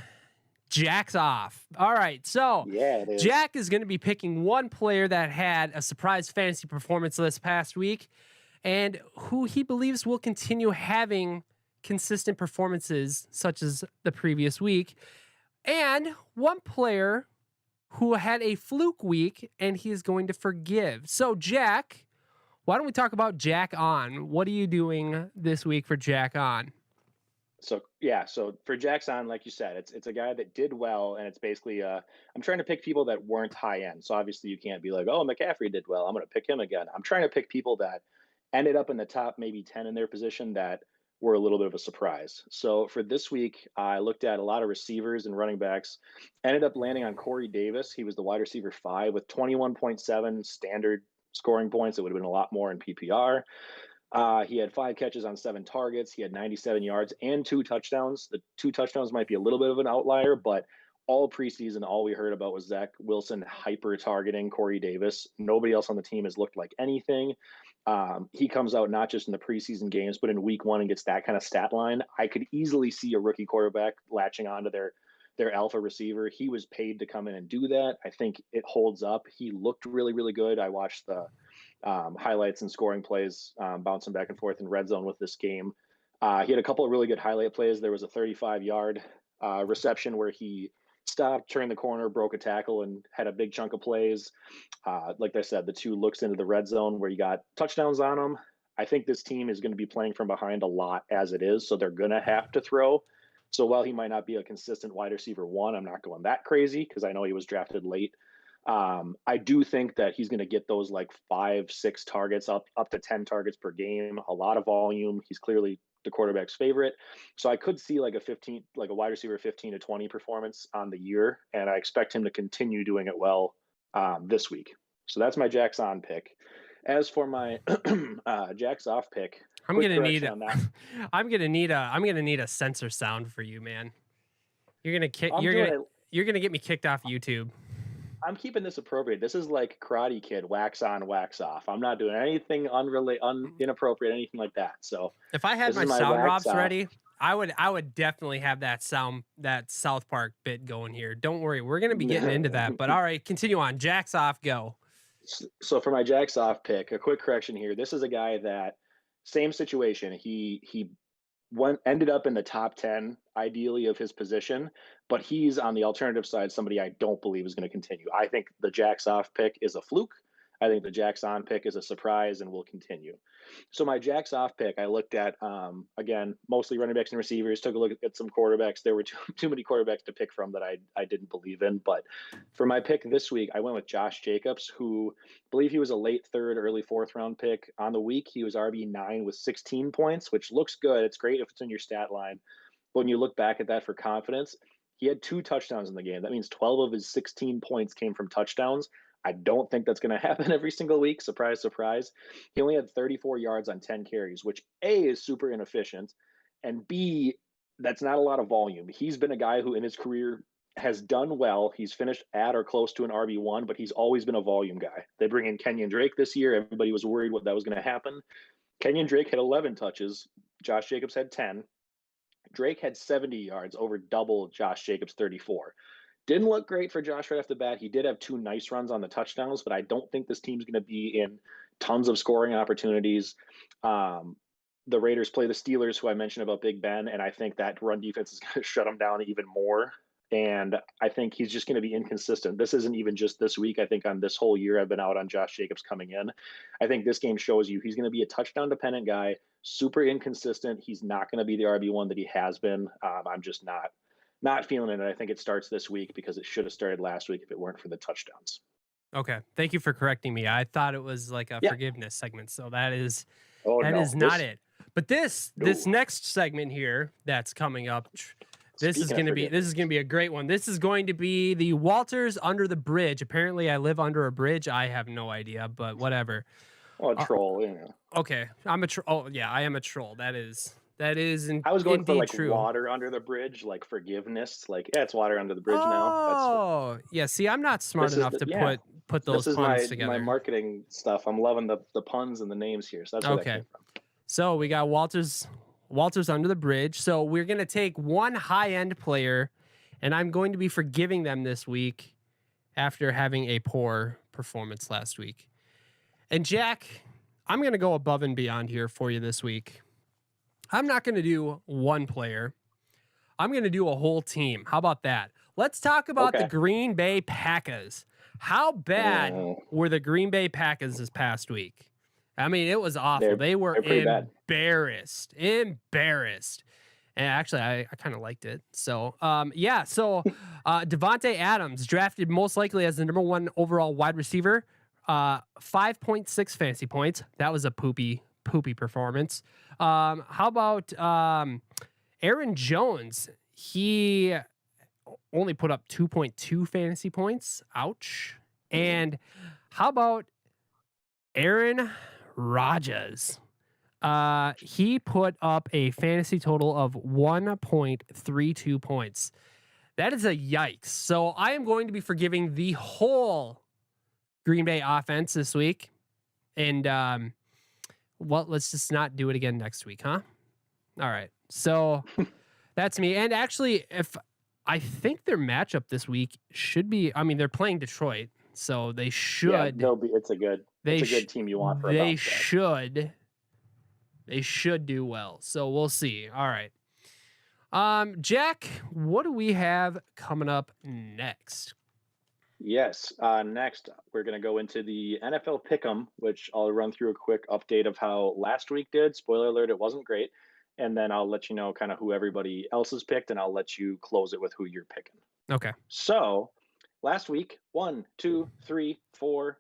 A: Jack's off. All right, so
B: Yeah, it is.
A: Jack is going to be picking one player that had a surprise fantasy performance this past week and who he believes will continue having consistent performances such as the previous week, and one player who had a fluke week and he is going to forgive. So, Jack, why don't we talk about Jack on? What are you doing this week for Jack on?
B: So yeah, so for Jackson, like you said, it's a guy that did well, and it's basically I'm trying to pick people that weren't high end. So obviously you can't be like, oh, McCaffrey did well, I'm going to pick him again. I'm trying to pick people that ended up in the top maybe 10 in their position that were a little bit of a surprise. So for this week, I looked at a lot of receivers and running backs. Ended up landing on Corey Davis. He was the wide receiver 5 with 21.7 standard scoring points. It would have been a lot more in PPR. He had 5 catches on 7 targets. He had 97 yards and 2 touchdowns. The 2 touchdowns might be a little bit of an outlier, but all preseason, all we heard about was Zach Wilson hyper targeting Corey Davis. Nobody else on the team has looked like anything. He comes out not just in the preseason games, but in week 1 and gets that kind of stat line. I could easily see a rookie quarterback latching onto their alpha receiver. He was paid to come in and do that. I think it holds up. He looked really, really good. I watched the highlights and scoring plays, bouncing back and forth in red zone with this game. He had a couple of really good highlight plays. There was a 35-yard reception where he stopped, turned the corner, broke a tackle, and had a big chunk of plays. Like I said, the two looks into the red zone where you got touchdowns on them. I think this team is going to be playing from behind a lot as it is, so they're going to have to throw. So while he might not be a consistent wide receiver one, I'm not going that crazy because I know he was drafted late. I do think that he's going to get those like 5, 6 targets, up to 10 targets per game, a lot of volume. He's clearly the quarterback's favorite. So I could see like a wide receiver 15 to 20 performance on the year, and I expect him to continue doing it well this week. So that's my Jack's on pick. As for my Jack's off pick,
A: I'm
B: quick
A: gonna need
B: correction
A: a,
B: on that.
A: I'm gonna need a censor sound for you, man. You're gonna kick.
B: I'm doing it.
A: You're gonna get me kicked off YouTube.
B: I'm keeping this appropriate. This is like Karate Kid, wax on, wax off. I'm not doing anything inappropriate, anything like that. So
A: If I had
B: this
A: my
B: is my
A: sound
B: wax
A: drops
B: off.
A: ready, I would definitely have that South Park bit going here. Don't worry, we're gonna be getting into that. But all right, continue on. Jack's off. Go.
B: So for my Jack's off pick, a quick correction here. This is a guy that same situation. He ended up in the top 10 ideally of his position, but he's on the alternative side, somebody I don't believe is going to continue. I think the Jack's off pick is a fluke. I think the Jack's on pick is a surprise and will continue. So my Jack's off pick, I looked at, again, mostly running backs and receivers, took a look at some quarterbacks. There were too many quarterbacks to pick from that I didn't believe in. But for my pick this week, I went with Josh Jacobs, who I believe he was a late third, early fourth round pick. On the week, he was RB9 with 16 points, which looks good. It's great if it's in your stat line. But when you look back at that for confidence, he had 2 touchdowns in the game. That means 12 of his 16 points came from touchdowns. I don't think that's going to happen every single week. Surprise, surprise. He only had 34 yards on 10 carries, which A, is super inefficient, and B, that's not a lot of volume. He's been a guy who in his career has done well. He's finished at or close to an RB1, but he's always been a volume guy. They bring in Kenyon Drake this year. Everybody was worried what that was going to happen. Kenyon Drake had 11 touches. Josh Jacobs had 10. Drake had 70 yards, over double Josh Jacobs' 34. Didn't look great for Josh right off the bat. He did have 2 nice runs on the touchdowns, but I don't think this team's going to be in tons of scoring opportunities. The Raiders play the Steelers, who I mentioned about Big Ben, and I think that run defense is going to shut them down even more. And I think he's just going to be inconsistent. This isn't even just this week. I think on this whole year, I've been out on Josh Jacobs coming in. I think this game shows you he's going to be a touchdown-dependent guy, super inconsistent. He's not going to be the RB1 that he has been. I'm just not feeling it. And I think it starts this week because it should have started last week if it weren't for the touchdowns.
A: Okay, thank you for correcting me. I thought it was like a
B: Yeah.
A: forgiveness segment, so that is
B: No,
A: not it. But this
B: No.
A: next segment here that's coming up, this is going to be a great one. This is going to be the Walters Under the Bridge. Apparently, I live under a bridge. I have no idea, but whatever.
B: Oh, a troll,
A: Okay, I'm a troll. Oh yeah, I am a troll. That is
B: I was going
A: indeed
B: for like
A: true.
B: water under the bridge, like forgiveness. Like, yeah, it's water under the bridge now.
A: Oh, yeah. See, I'm not smart enough to put those
B: this is
A: puns together.
B: my marketing stuff. I'm loving the puns and the names here. So that's where that came from.
A: So we got Walters Under the Bridge. So we're going to take one high-end player, and I'm going to be forgiving them this week after having a poor performance last week. And Jack, I'm going to go above and beyond here for you this week. I'm not going to do one player. I'm going to do a whole team. How about that? Let's talk about the Green Bay Packers. How bad were the Green Bay Packers this past week? I mean, it was awful. They were embarrassed. Embarrassed. And actually, I kind of liked it. So, Devontae Adams, drafted most likely as the #1 overall wide receiver, 5.6 fantasy points. That was a poopy performance. How about Aaron Jones? He only put up 2.2 fantasy points. Ouch. And how about Aaron Rodgers? He put up a fantasy total of 1.32 points. That is a yikes. So I am going to be forgiving the whole Green Bay offense this week. And let's just not do it again next week, huh? All right. So that's me. And actually, if I think their matchup this week should be. I mean, they're playing Detroit, so
B: Yeah, they'll be. It's
A: they
B: a good
A: sh-
B: team you want for a
A: they
B: bounce back.
A: should they should do well. So we'll see. All right. Jack, what do we have coming up next?
B: Yes. Next, we're going to go into the NFL Pick'em, which I'll run through a quick update of how last week did. Spoiler alert, it wasn't great. And then I'll let you know kind of who everybody else has picked, and I'll let you close it with who you're picking.
A: Okay.
B: So last week, one, two, three, four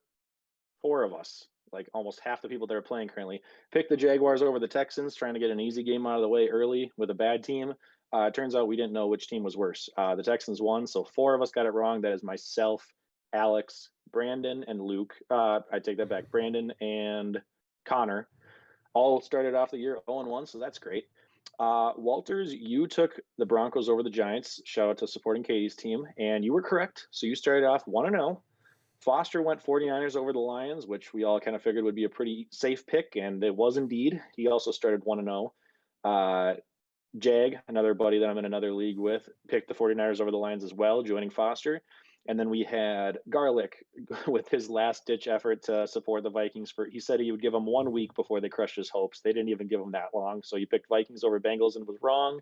B: of us, like almost half the people that are playing currently, picked the Jaguars over the Texans, trying to get an easy game out of the way early with a bad team. It turns out we didn't know which team was worse. The Texans won, so four of us got it wrong. That is myself, Alex, Brandon, and Luke. I take that back. Brandon and Connor all started off the year 0-1, so that's great. Walters, you took the Broncos over the Giants. Shout out to supporting Katie's team, and you were correct. So you started off 1-0. Foster went 49ers over the Lions, which we all kind of figured would be a pretty safe pick, and it was indeed. He also started 1-0. Jag, another buddy that I'm in another league with, picked the 49ers over the Lions as well, joining Foster. And then we had Garlic with his last ditch effort to support the Vikings. He said he would give them 1 week before they crushed his hopes. They didn't even give him that long. So he picked Vikings over Bengals and was wrong.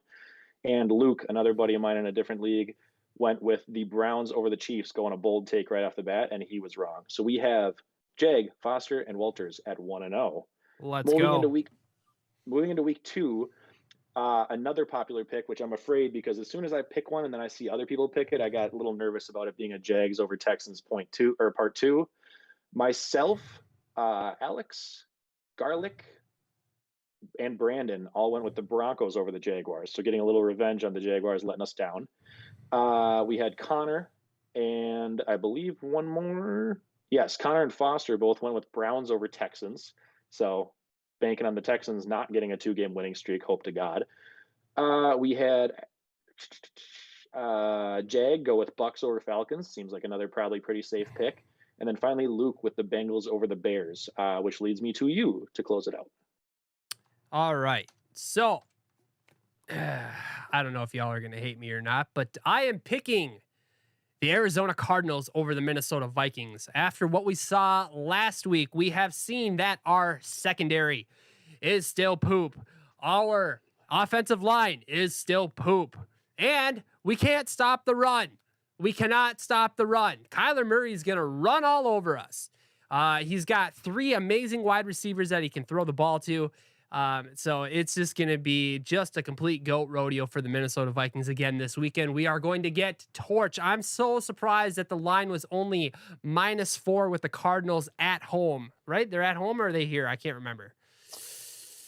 B: And Luke, another buddy of mine in a different league, went with the Browns over the Chiefs, going a bold take right off the bat, and he was wrong. So we have Jag, Foster, and Walters at 1-0.
A: Let's
B: Moving
A: go.
B: into week two, another popular pick, which I'm afraid, because as soon as I pick one and then I see other people pick it, I got a little nervous about it being a Jags over Texans part two. Myself, Alex, Garlic, and Brandon all went with the Broncos over the Jaguars. So getting a little revenge on the Jaguars letting us down. We had Connor and I believe one more. Yes, Connor and Foster both went with Browns over Texans. So banking on the Texans not getting a 2-game winning streak, hope to God. We had Jag go with Bucks over Falcons. Seems like another probably pretty safe pick. And then finally Luke with the Bengals over the Bears, which leads me to you to close it out.
A: All right. So, I don't know if y'all are going to hate me or not, but I am picking the Arizona Cardinals over the Minnesota Vikings. After what we saw last week, we have seen that our secondary is still poop. Our offensive line is still poop. And we can't stop the run. We cannot stop the run. Kyler Murray is going to run all over us. He's got 3 amazing wide receivers that he can throw the ball to. So it's just going to be just a complete goat rodeo for the Minnesota Vikings again this weekend. We are going to get torched. I'm so surprised that the line was only -4 with the Cardinals at home, right? They're at home or are they here? I can't remember.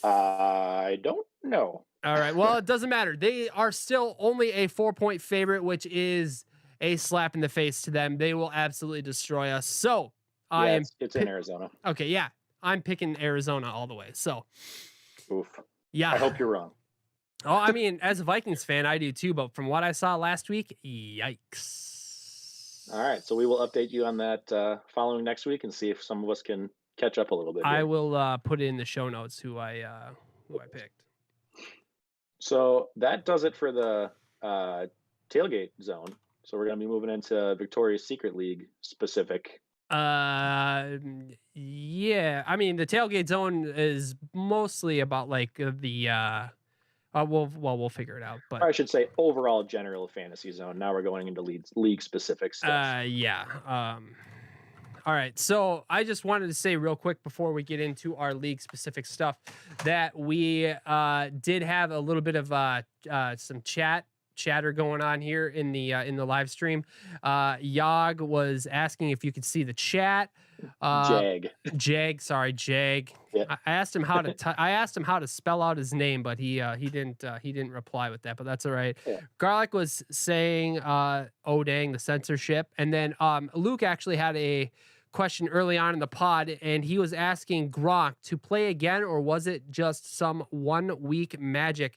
B: I don't know.
A: All right. Well, it doesn't matter. They are still only a 4-point favorite, which is a slap in the face to them. They will absolutely destroy us. So I am.
B: It's in Arizona.
A: Okay. Yeah. I'm picking Arizona all the way. So.
B: Oof.
A: Yeah.
B: I hope you're wrong.
A: Oh, I mean, as a Vikings fan, I do too. But from what I saw last week, yikes.
B: All right. So we will update you on that following next week and see if some of us can catch up a little bit.
A: I will put it in the show notes who I picked.
B: So that does it for the tailgate zone. So we're going to be moving into Victoria's Secret League specific.
A: Yeah. I mean, the tailgate zone is mostly about like the we'll figure it out. But
B: I should say overall general fantasy zone. Now we're going into league specific stuff.
A: Yeah. All right. So I just wanted to say real quick before we get into our league specific stuff that we did have a little bit of some chatter going on here in the live stream. Yog was asking if you could see the chat. Jag.
B: Yeah.
A: I asked him how to spell out his name, but he didn't reply with that, but that's all right.
B: Yeah.
A: Garlic was saying oh dang, the censorship. And then Luke actually had a question early on in the pod, and he was asking Gronk to play again, or was it just some 1 week magic?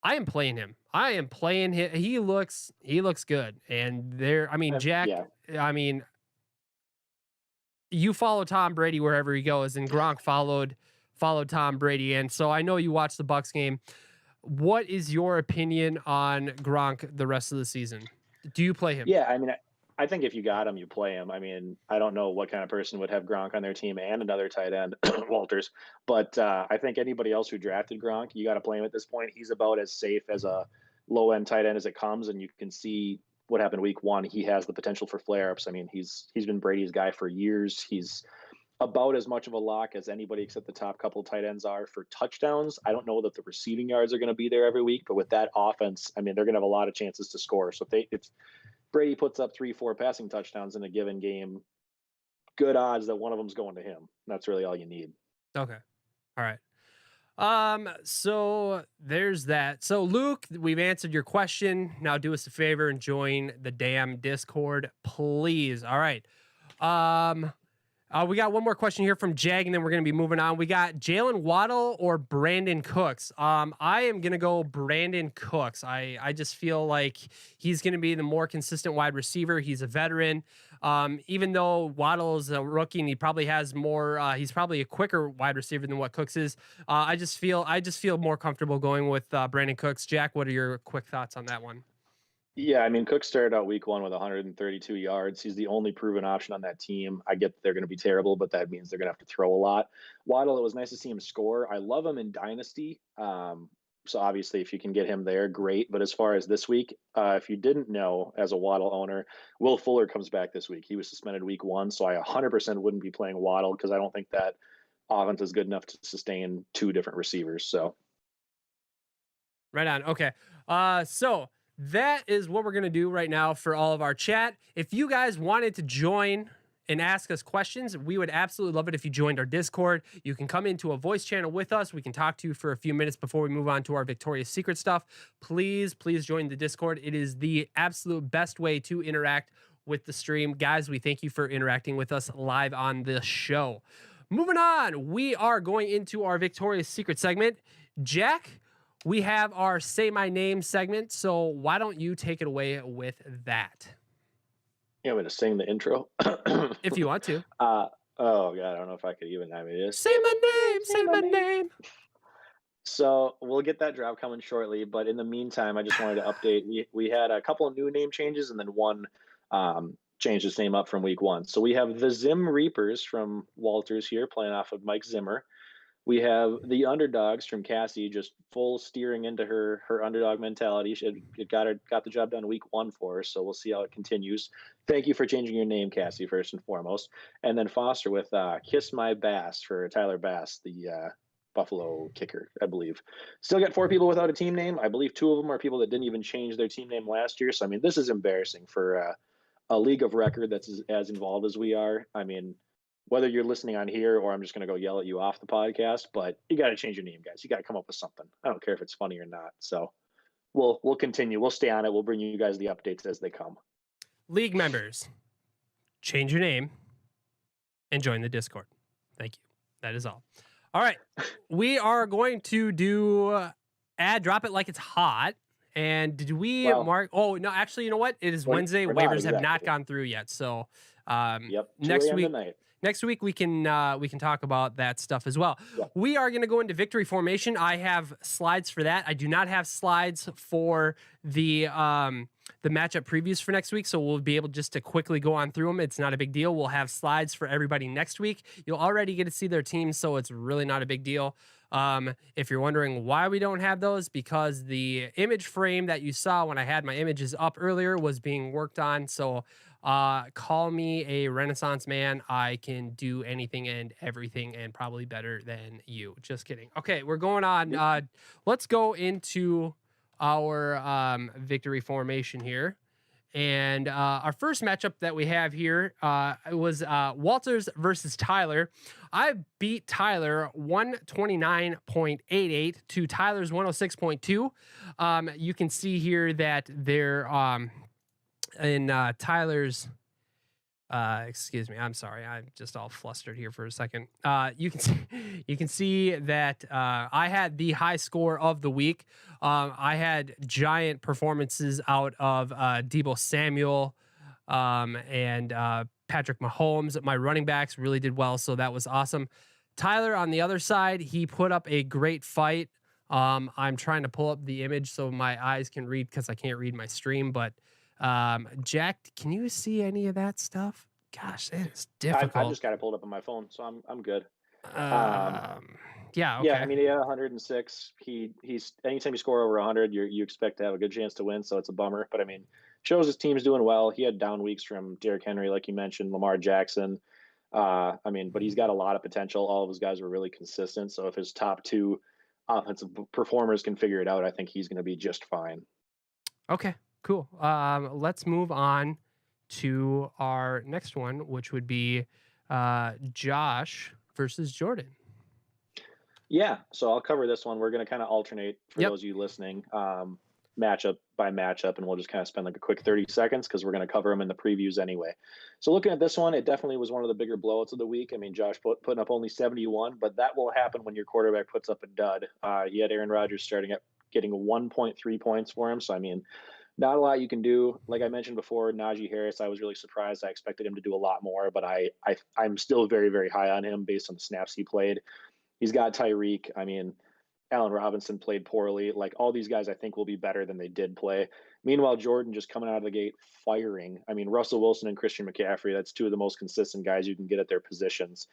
A: I am playing him. He looks good. And Jack,
B: yeah.
A: I mean, you follow Tom Brady wherever he goes, and Gronk followed Tom Brady. And so I know you watched the Bucs game. what is your opinion on Gronk the rest of the season? Do you play him?
B: Yeah, I mean, I think if you got him, you play him. I mean, I don't know what kind of person would have Gronk on their team and another tight end, Walters, but I think anybody else who drafted Gronk, you got to play him at this point. He's about as safe as a low end tight end as it comes, and you can see what happened week one. He has the potential for flare ups. I mean, he's been Brady's guy for years. He's about as much of a lock as anybody except the top couple tight ends are for touchdowns. I don't know that the receiving yards are going to be there every week, but with that offense, I mean, they're going to have a lot of chances to score. So if Brady puts up 3, 4 passing touchdowns in a given game, good odds that one of them's going to him. That's really all you need.
A: Okay. All right. So there's that. So Luke, we've answered your question. Now do us a favor and join the damn Discord, please. All right. Um, we got one more question here from Jag, and then we're going to be moving on. We got Jalen Waddle or Brandon Cooks. I am going to go Brandon Cooks. I just feel like he's going to be the more consistent wide receiver. He's a veteran. Even though Waddle is a rookie and he probably has more, he's probably a quicker wide receiver than what Cooks is. I just feel more comfortable going with Brandon Cooks. Jack, what are your quick thoughts on that one?
B: Yeah, I mean, Cook started out week one with 132 yards. He's the only proven option on that team. I get that they're going to be terrible, but that means they're going to have to throw a lot. Waddle, it was nice to see him score. I love him in Dynasty. So obviously, if you can get him there, great. But as far as this week, if you didn't know, as a Waddle owner, Will Fuller comes back this week. He was suspended week one, so I 100% wouldn't be playing Waddle because I don't think that offense is good enough to sustain two different receivers. So
A: Right on. Okay. So that is what we're going to do right now for all of our chat. If you guys wanted to join and ask us questions, we would absolutely love it if you joined our Discord. You can come into a voice channel with us. We can talk to you for a few minutes before we move on to our Victoria's Secret stuff. Please join the Discord. It is the absolute best way to interact with the stream. Guys, we thank you for interacting with us live on the show. Moving on, we are going into our Victoria's Secret segment. Jack, we have our Say My Name segment, so why don't you take it away with that?
B: yeah, I'm going to sing the intro.
A: If you want to.
B: Oh, God, I don't know if I could even. I mean, it is.
A: Say my name, say my name.
B: So we'll get that drop coming shortly. But in the meantime, I just wanted to update. We had a couple of new name changes and then one changed his name up from week one. So we have the Zim Reapers from Walters here playing off of Mike Zimmer. We have the Underdogs from Cassie, just full steering into her underdog mentality. She got the job done week one for her, so we'll see how it continues. Thank you for changing your name, Cassie, first and foremost. And then Foster with Kiss My Bass for Tyler Bass, the Buffalo kicker, I believe. Still got 4 people without a team name. I believe 2 of them are people that didn't even change their team name last year. So, I mean, this is embarrassing for a league of record that's as involved as we are. I mean, whether you're listening on here or I'm just going to go yell at you off the podcast, but you got to change your name, guys. You got to come up with something. I don't care if it's funny or not. So we'll continue. We'll stay on it. We'll bring you guys the updates as they come.
A: League members, change your name and join the Discord. Thank you. That is all. All right. We are going to do drop it like it's hot. And did we mark? Oh, no, actually, you know what? It is Wednesday. Waivers have not gone through yet. So next week we can talk about that stuff as well. Yep. We are going to go into victory formation. I have slides for that. I do not have slides for the matchup previews for next week, so we'll be able just to quickly go on through them. It's not a big deal. We'll have slides for everybody next week. You'll already get to see their teams, so it's really not a big deal. If you're wondering why we don't have those, because the image frame that you saw when I had my images up earlier was being worked on. So call me a Renaissance man. I can do anything and everything and probably better than you. Just kidding. Okay, we're going on. Let's go into our victory formation here. And our first matchup that we have here was Walters versus Tyler. I beat Tyler 129.88 to Tyler's 106.2. You can see here that they're in Tyler's. Excuse me. I'm sorry. I'm just all flustered here for a second. You can see that I had the high score of the week. I had giant performances out of Deebo Samuel and Patrick Mahomes. My running backs really did well, so that was awesome. Tyler, on the other side, he put up a great fight. I'm trying to pull up the image so my eyes can read because I can't read my stream. But Jack, can you see any of that stuff? Gosh, it is
B: I've
A: difficult.
B: just got it pulled up on my phone, so I'm good. Um,
A: Um, yeah,
B: yeah, I
A: okay.
B: mean, he had 106. He's anytime you score over 100, you expect to have a good chance to win. So it's a bummer, but I mean, shows his team's doing well. He had down weeks from Derrick Henry, like you mentioned, Lamar Jackson. I mean, but he's got a lot of potential. All of his guys were really consistent. So if his top two offensive performers can figure it out, I think he's going to be just fine.
A: Okay, cool. Let's move on to our next one, which would be Josh versus Jordan.
B: Yeah, so I'll cover this one. We're going to kind of alternate for
A: Yep.
B: those of you listening, matchup by matchup, and we'll just kind of spend like a quick 30 seconds because we're going to cover them in the previews anyway. So looking at this one, it definitely was one of the bigger blowouts of the week. I mean, Josh putting up only 71, but that will happen when your quarterback puts up a dud. He had Aaron Rodgers starting at getting 1.3 points for him. So, I mean, not a lot you can do. Like I mentioned before, Najee Harris, I was really surprised. I expected him to do a lot more, but I'm still very, very high on him based on the snaps he played. He's got Tyreek. I mean, Allen Robinson played poorly. Like all these guys, I think will be better than they did play. Meanwhile, Jordan just coming out of the gate firing. I mean, Russell Wilson and Christian McCaffrey, that's two of the most consistent guys you can get at their positions.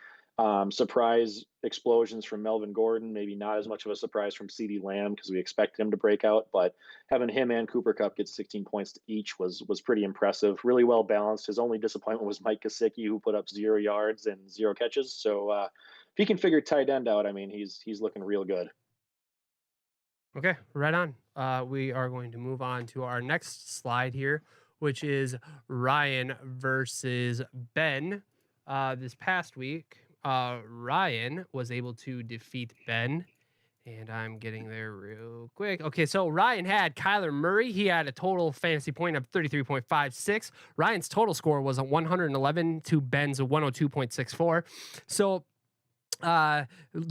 B: Surprise explosions from Melvin Gordon, maybe not as much of a surprise from CeeDee Lamb because we expected him to break out, but having him and Cooper Kupp get 16 points each was pretty impressive. Really well balanced. His only disappointment was Mike Gesicki, who put up 0 yards and 0 catches. So if he can figure tight end out, I mean, he's looking real good.
A: Okay, right on. We are going to move on to our next slide here, which is Ryan versus Ben. This past week, Ryan was able to defeat Ben, and I'm getting there real quick. Okay, so Ryan had Kyler Murray. He had a total fantasy point of 33.56. Ryan's total score was a 111 to Ben's a 102.64. So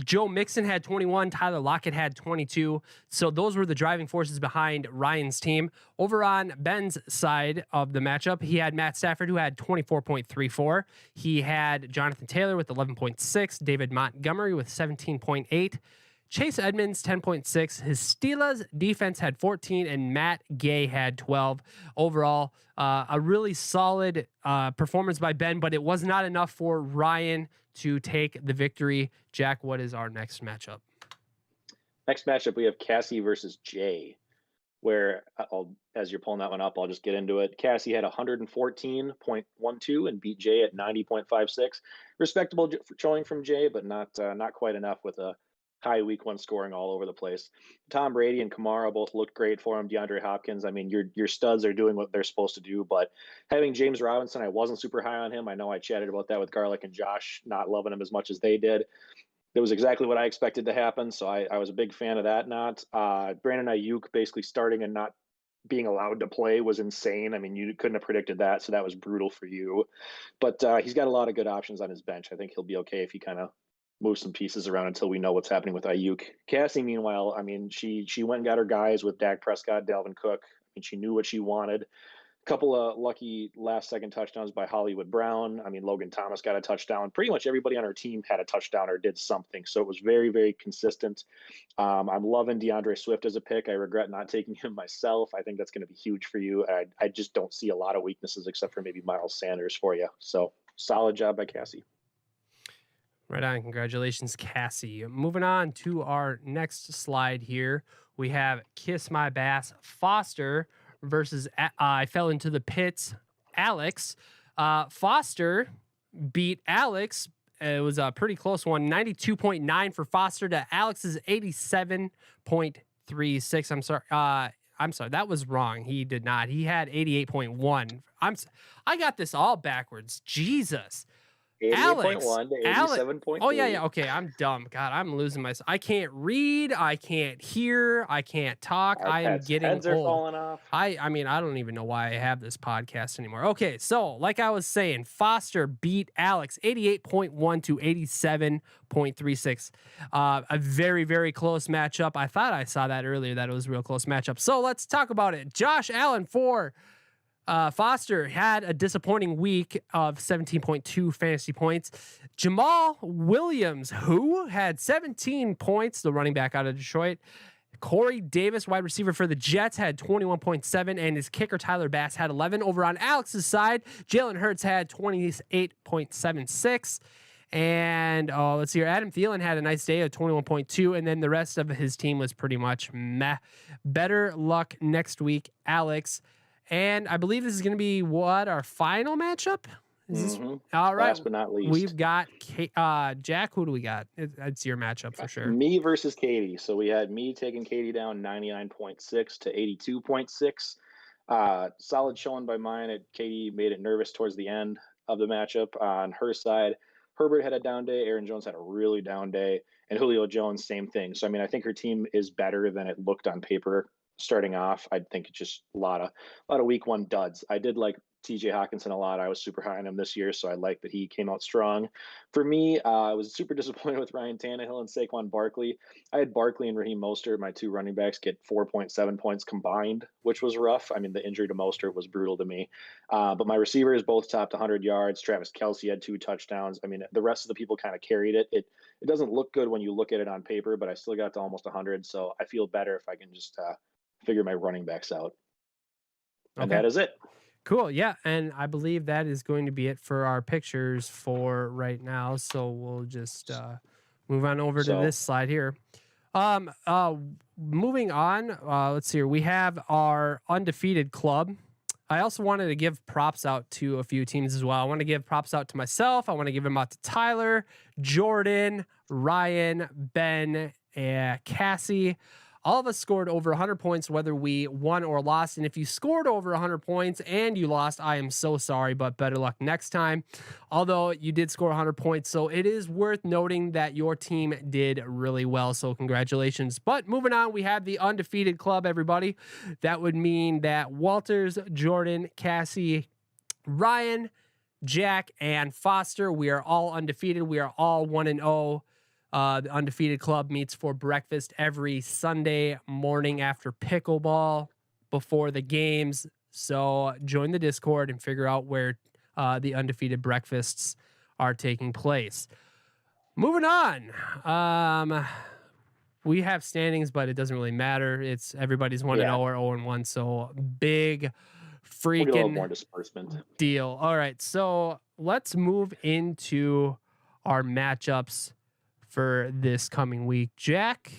A: Joe Mixon had 21. Tyler Lockett had 22. So those were the driving forces behind Ryan's team. Over on Ben's side of the matchup, he had Matt Stafford, who had 24.34. He had Jonathan Taylor with 11.6. David Montgomery with 17.8. Chase Edmonds, 10.6. His Steelers defense had 14, and Matt Gay had 12. Overall, a really solid performance by Ben, but it was not enough for Ryan to take the victory. Jack, what is our next matchup?
B: Next matchup, we have Cassie versus Jay, where as you're pulling that one up, I'll just get into it. Cassie had 114.12 and beat Jay at 90.56. Respectable showing from Jay, but not quite enough with a high week one scoring all over the place. Tom Brady and Kamara both looked great for him. DeAndre Hopkins, I mean, your studs are doing what they're supposed to do, but having James Robinson, I wasn't super high on him. I know I chatted about that with Garlic and Josh, not loving him as much as they did. It was exactly what I expected to happen, so I was a big fan of that. Brandon Ayuk basically starting and not being allowed to play was insane. I mean, you couldn't have predicted that, so that was brutal for you. But he's got a lot of good options on his bench. I think he'll be okay if he kind of move some pieces around until we know what's happening with Ayuk. Cassie, meanwhile, I mean, she went and got her guys with Dak Prescott, Dalvin Cook. I mean, she knew what she wanted. A couple of lucky last-second touchdowns by Hollywood Brown. I mean, Logan Thomas got a touchdown. Pretty much everybody on her team had a touchdown or did something. So it was very, very consistent. I'm loving DeAndre Swift as a pick. I regret not taking him myself. I think that's going to be huge for you. I just don't see a lot of weaknesses except for maybe Miles Sanders for you. So solid job by Cassie.
A: Right on. Congratulations, Cassie. Moving on to our next slide here, we have Kiss My Bass Foster versus I Fell Into the Pits, Alex. Foster beat Alex. It was a pretty close one, 92.9 for Foster to Alex's 87.36. I'm sorry, that was wrong. He did not. He had 88.1. I got this all backwards. Jesus.
B: 88.1 to 87.3.
A: Oh yeah. Okay, I'm dumb. God, I'm losing myself. I can't read. I can't hear. I can't talk. I am getting
B: heads are
A: old.
B: falling off.
A: I mean, I don't even know why I have this podcast anymore. Okay, so like I was saying, Foster beat Alex 88.1 to 87.36. A very, very close matchup. I thought I saw that earlier that it was a real close matchup. So let's talk about it. Josh Allen for Foster had a disappointing week of 17.2 fantasy points. Jamal Williams, who had 17 points, the running back out of Detroit, Corey Davis, wide receiver for the Jets, had 21.7, and his kicker Tyler Bass had 11. Over on Alex's side, Jalen Hurts had 28.76. And let's see here. Adam Thielen had a nice day of 21.2, and then the rest of his team was pretty much meh. Better luck next week, Alex. And I believe this is going to be our final matchup? Is this all right?
B: Last but not
A: We've
B: least,
A: got Jack. Who do we got? It's your matchup for sure.
B: me versus Katie. So we had me taking Katie down 99.6 to 82.6. Solid showing by mine. Katie made it nervous towards the end of the matchup. On her side, Herbert had a down day. Aaron Jones had a really down day. And Julio Jones, same thing. So, I mean, I think her team is better than it looked on paper starting off. I think it's just a lot of week one duds. I did like TJ Hawkinson a lot. I was super high on him this year, so I like that he came out strong. For me, I was super disappointed with Ryan Tannehill and Saquon Barkley. I had Barkley and Raheem Mostert, my two running backs, get 4.7 points combined, which was rough. I mean, the injury to Mostert was brutal to me. But my receivers both topped 100 yards. Travis Kelce had 2 touchdowns. I mean, the rest of the people kind of carried it. It doesn't look good when you look at it on paper, but I still got to almost 100, so I feel better if I can just figure my running backs out. And that is it.
A: Cool. Yeah. And I believe that is going to be it for our pictures for right now. So we'll just move on over to this slide here. Moving on, let's see here. We have our undefeated club. I also wanted to give props out to a few teams as well. I want to give props out to myself. I want to give them out to Tyler, Jordan, Ryan, Ben, and Cassie. All of us scored over 100 points, whether we won or lost. And if you scored over 100 points and you lost, I am so sorry, but better luck next time. Although you did score 100 points, so it is worth noting that your team did really well. So congratulations. But moving on, we have the undefeated club, everybody. That would mean that Walters, Jordan, Cassie, Ryan, Jack, and Foster, we are all undefeated. We are all 1-0. The undefeated club meets for breakfast every Sunday morning after pickleball before the games. So join the Discord and figure out where the undefeated breakfasts are taking place. Moving on. We have standings, but it doesn't really matter. It's everybody's 1-0 or 0-1. So big freaking
B: more disbursement
A: deal. All right. So let's move into our matchups for this coming week. Jack,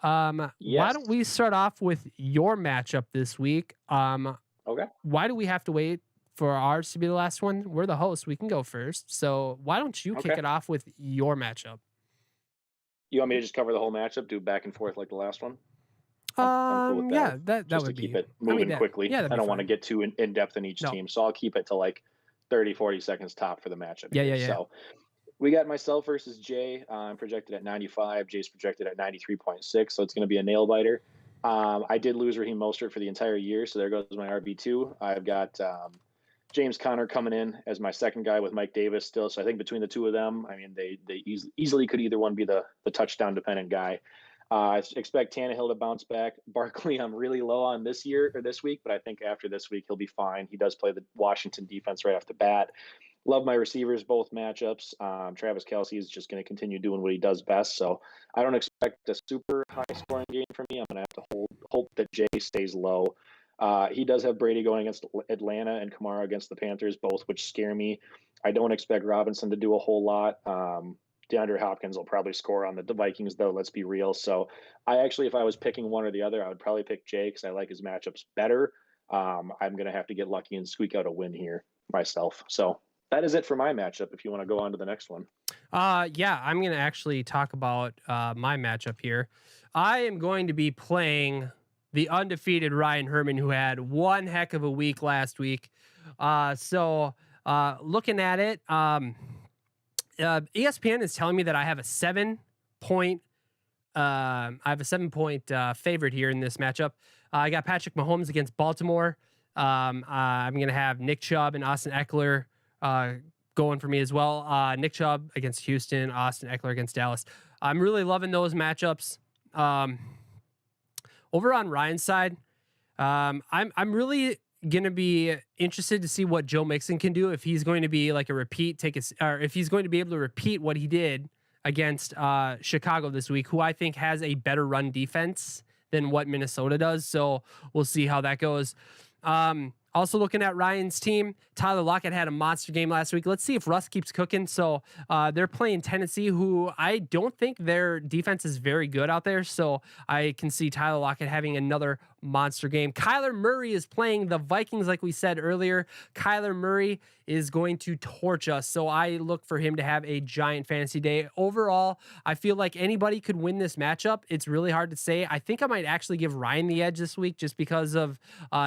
A: why don't we start off with your matchup this week?
B: Okay.
A: Why do we have to wait for ours to be the last one? We're the host. We can go first. So why don't you kick it off with your matchup?
B: You want me to just cover the whole matchup, do back and forth like the last one? I'm cool with that.
A: Yeah, that would
B: keep it moving quickly.
A: Yeah,
B: I don't want to get too in depth in each team, so I'll keep it to like 30, 40 seconds top for the matchup.
A: Yeah.
B: So we got myself versus Jay. I'm projected at 95. Jay's projected at 93.6, so it's going to be a nail biter. I did lose Raheem Mostert for the entire year, so there goes my RB2. I've got James Conner coming in as my second guy with Mike Davis still. So I think between the two of them, I mean, they easily could either one be the touchdown dependent guy. I expect Tannehill to bounce back. Barkley, I'm really low on this week, but I think after this week he'll be fine. He does play the Washington defense right off the bat. Love my receivers, both matchups. Travis Kelce is just going to continue doing what he does best. So I don't expect a super high scoring game from me. I'm going to have to hope that Jay stays low. He does have Brady going against Atlanta and Kamara against the Panthers, both which scare me. I don't expect Robinson to do a whole lot. DeAndre Hopkins will probably score on the Vikings, though. Let's be real. So I actually, if I was picking one or the other, I would probably pick Jay because I like his matchups better. I'm going to have to get lucky and squeak out a win here myself. So that is it for my matchup. If you want to go on to the next one.
A: Yeah, I'm going to actually talk about my matchup here. I am going to be playing the undefeated Ryan Herman, who had one heck of a week last week. So looking at it, ESPN is telling me that I have a 7-point favorite here in this matchup. I got Patrick Mahomes against Baltimore. I'm going to have Nick Chubb and Austin Eckler going for me as well. Nick Chubb against Houston, Austin Eckler against Dallas. I'm really loving those matchups. Over on Ryan's side, I'm really gonna be interested to see what Joe Mixon can do, if he's going to be like a repeat, or if he's going to be able to repeat what he did against Chicago this week, who I think has a better run defense than what Minnesota does. So we'll see how that goes. Also looking at Ryan's team, Tyler Lockett had a monster game last week. Let's see if Russ keeps cooking. So they're playing Tennessee, who I don't think their defense is very good out there. So I can see Tyler Lockett having another monster game. Kyler Murray is playing the Vikings, like we said earlier. Kyler Murray is going to torch us. So I look for him to have a giant fantasy day. Overall, I feel like anybody could win this matchup. It's really hard to say. I think I might actually give Ryan the edge this week just because of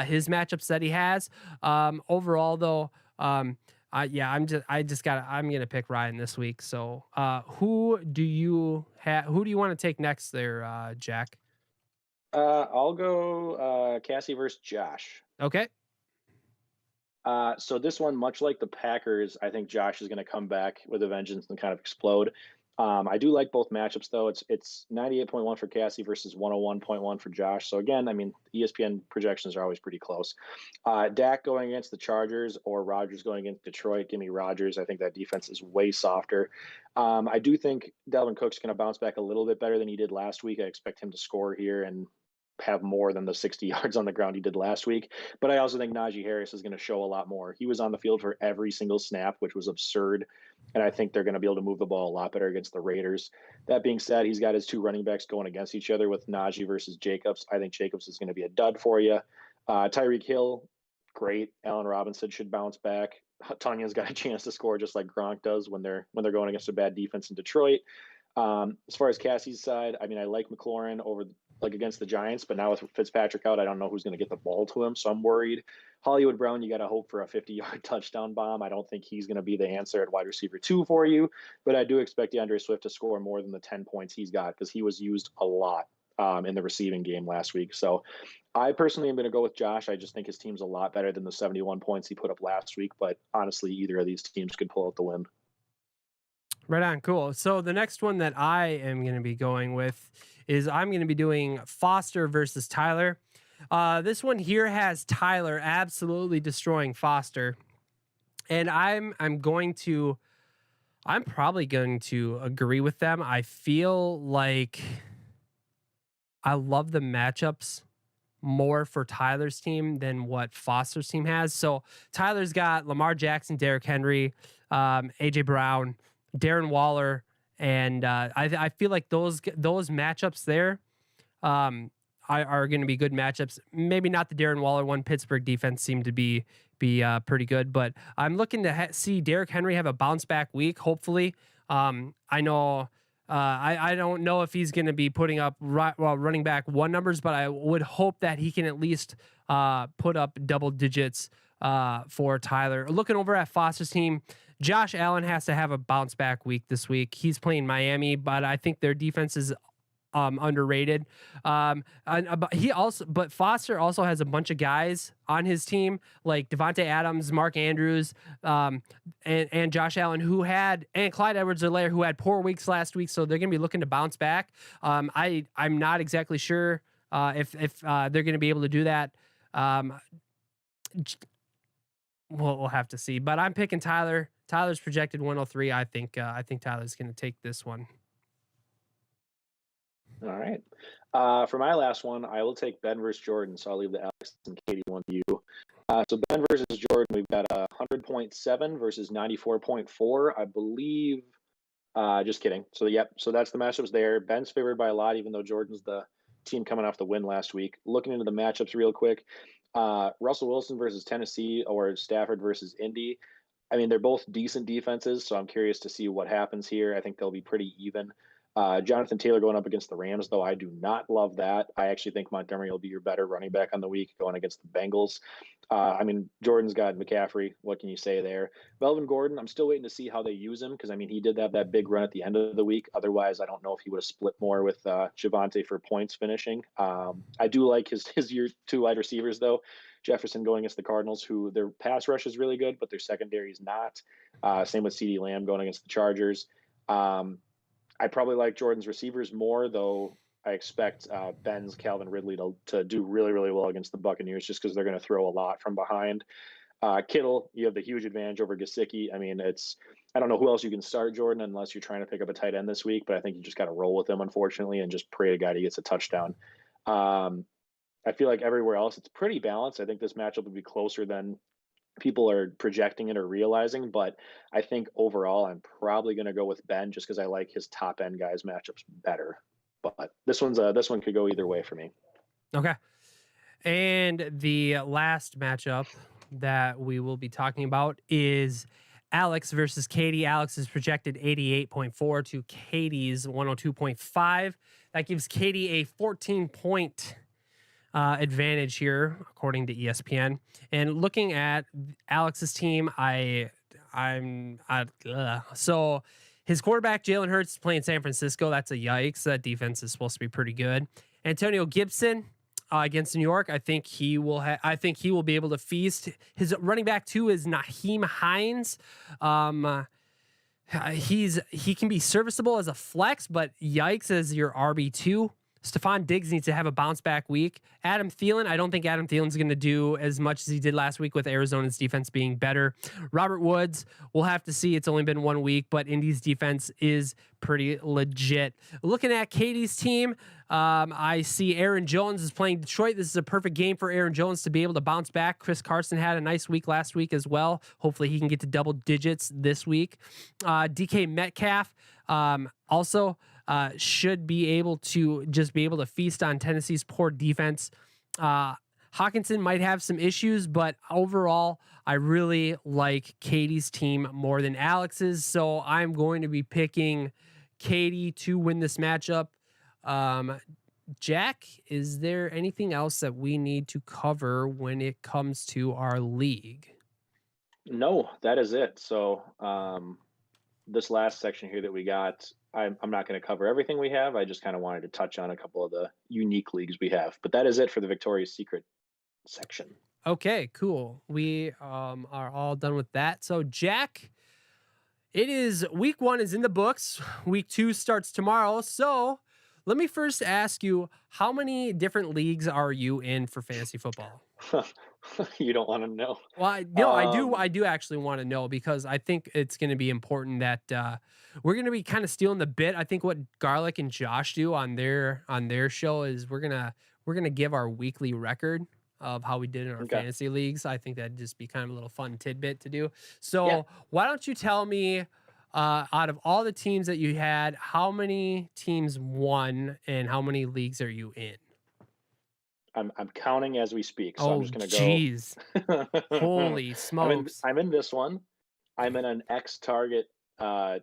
A: his matchups that he has. Overall, though, yeah, I'm gonna pick Ryan this week. So, who do you have? Who do you want to take next there, Jack?
B: I'll go Cassie versus Josh.
A: Okay.
B: So this one, much like the Packers, I think Josh is going to come back with a vengeance and kind of explode. I do like both matchups though. It's 98.1 for Cassie versus 101.1 for Josh. So again, I mean, ESPN projections are always pretty close. Dak going against the Chargers or Rodgers going against Detroit. Give me Rodgers. I think that defense is way softer. I do think Dalvin Cook's going to bounce back a little bit better than he did last week. I expect him to score here and have more than the 60 yards on the ground he did last week. But I also think Najee Harris is going to show a lot more. He was on the field for every single snap, which was absurd. And I think they're going to be able to move the ball a lot better against the Raiders. That being said, he's got his two running backs going against each other with Najee versus Jacobs. I think Jacobs is going to be a dud for you. Tyreek Hill, great. Allen Robinson should bounce back. Tanya's got a chance to score just like Gronk does when they're going against a bad defense in Detroit. As far as Cassie's side, I mean, I like McLaurin over like against the Giants, but now with Fitzpatrick out, I don't know who's going to get the ball to him, so I'm worried. Hollywood Brown, you got to hope for a 50-yard touchdown bomb. I don't think he's going to be the answer at wide receiver 2 for you, but I do expect DeAndre Swift to score more than the 10 points he's got because he was used a lot in the receiving game last week. So I personally am going to go with Josh. I just think his team's a lot better than the 71 points he put up last week, but honestly, either of these teams could pull out the win.
A: Right on. Cool. So the next one that I am going to be going with is I'm going to be doing Foster versus Tyler. This one here has Tyler absolutely destroying Foster, and I'm probably going to agree with them. I feel like I love the matchups more for Tyler's team than what Foster's team has. So Tyler's got Lamar Jackson, Derrick Henry, AJ Brown, Darren Waller, and I feel like those matchups there are going to be good matchups. Maybe not the Darren Waller one. Pittsburgh defense seemed to be pretty good, but I'm looking to see Derrick Henry have a bounce back week. Hopefully, I know. I don't know if he's going to be putting up running back one numbers, but I would hope that he can at least put up double digits for Tyler. Looking over at Foster's team, Josh Allen has to have a bounce back week this week. He's playing Miami, but I think their defense is underrated. But Foster also has a bunch of guys on his team like Devontae Adams, Mark Andrews, and Josh Allen, and Clyde Edwards-Helaire, who had poor weeks last week. So they're going to be looking to bounce back. I'm not exactly sure if they're going to be able to do that. We'll have to see. But I'm picking Tyler. Tyler's projected 103. I think Tyler's going to take this one.
B: All right. For my last one, I will take Ben versus Jordan. So I'll leave the Alex and Katie one to you. So Ben versus Jordan, we've got 100.7 versus 94.4, I believe. Just kidding. So yep. So that's the matchups there. Ben's favored by a lot, even though Jordan's the team coming off the win last week. Looking into the matchups real quick. Russell Wilson versus Tennessee or Stafford versus Indy. I mean, they're both decent defenses, so I'm curious to see what happens here. I think they'll be pretty even. Jonathan Taylor going up against the Rams, though, I do not love that. I actually think Montgomery will be your better running back on the week going against the Bengals. I mean, Jordan's got McCaffrey. What can you say there? Melvin Gordon, I'm still waiting to see how they use him because, I mean, he did have that big run at the end of the week. Otherwise, I don't know if he would have split more with Javonte for points finishing. I do like his year two wide receivers, though. Jefferson going against the Cardinals, who their pass rush is really good, but their secondary is not. Same with CeeDee Lamb going against the Chargers. I probably like Jordan's receivers more, though I expect Ben's Calvin Ridley to do really, really well against the Buccaneers just because they're going to throw a lot from behind. Kittle, you have the huge advantage over Gesicki. I mean, I don't know who else you can start Jordan unless you're trying to pick up a tight end this week, but I think you just got to roll with him, unfortunately, and just pray to God he gets a touchdown. Um, I feel like everywhere else it's pretty balanced. I think this matchup would be closer than people are projecting it or realizing, but I think overall I'm probably going to go with Ben just because I like his top end guys matchups better. But this one could go either way for me.
A: Okay. And the last matchup that we will be talking about is Alex versus Katie. Alex is projected 88.4 to Katie's 102.5. That gives Katie a 14-point advantage here, according to ESPN. And looking at Alex's team, so his quarterback Jalen Hurts is playing San Francisco. That's a yikes. That defense is supposed to be pretty good. Antonio Gibson against New York, I think he will. I think he will be able to feast. His running back too is Naheem Hines. He can be serviceable as a flex, but yikes as your RB2. Stephon Diggs needs to have a bounce back week. Adam Thielen, I don't think Adam Thielen's going to do as much as he did last week with Arizona's defense being better. Robert Woods, we'll have to see. It's only been 1 week, but Indy's defense is pretty legit. Looking at Katie's team, I see Aaron Jones is playing Detroit. This is a perfect game for Aaron Jones to be able to bounce back. Chris Carson had a nice week last week as well. Hopefully he can get to double digits this week. DK Metcalf also should be able to just be able to feast on Tennessee's poor defense. Hawkinson might have some issues, but overall, I really like Katie's team more than Alex's. So I'm going to be picking Katie to win this matchup. Jack, is there anything else that we need to cover when it comes to our league?
B: No, that is it. So this last section here that we got, I'm not going to cover everything we have. I just kind of wanted to touch on a couple of the unique leagues we have. But that is it for the Victoria's Secret section.
A: Okay, cool. We are all done with that. So Jack, it is week 1 is in the books. Week 2 starts tomorrow. So let me first ask you, how many different leagues are you in for fantasy football?
B: You don't want to know.
A: Well, I do. I do actually want to know because I think it's going to be important that we're going to be kind of stealing the bit. I think what Garlic and Josh do on their show is we're gonna give our weekly record of how we did in our
B: Okay.
A: fantasy leagues. I think that'd just be kind of a little fun tidbit to do.
B: Yeah.
A: So why don't you tell me, out of all the teams that you had, how many teams won and how many leagues are you in?
B: I'm counting as we speak, so I'm
A: Oh,
B: just gonna go.
A: geez. Holy smokes.
B: I'm in this one. I'm in an X Target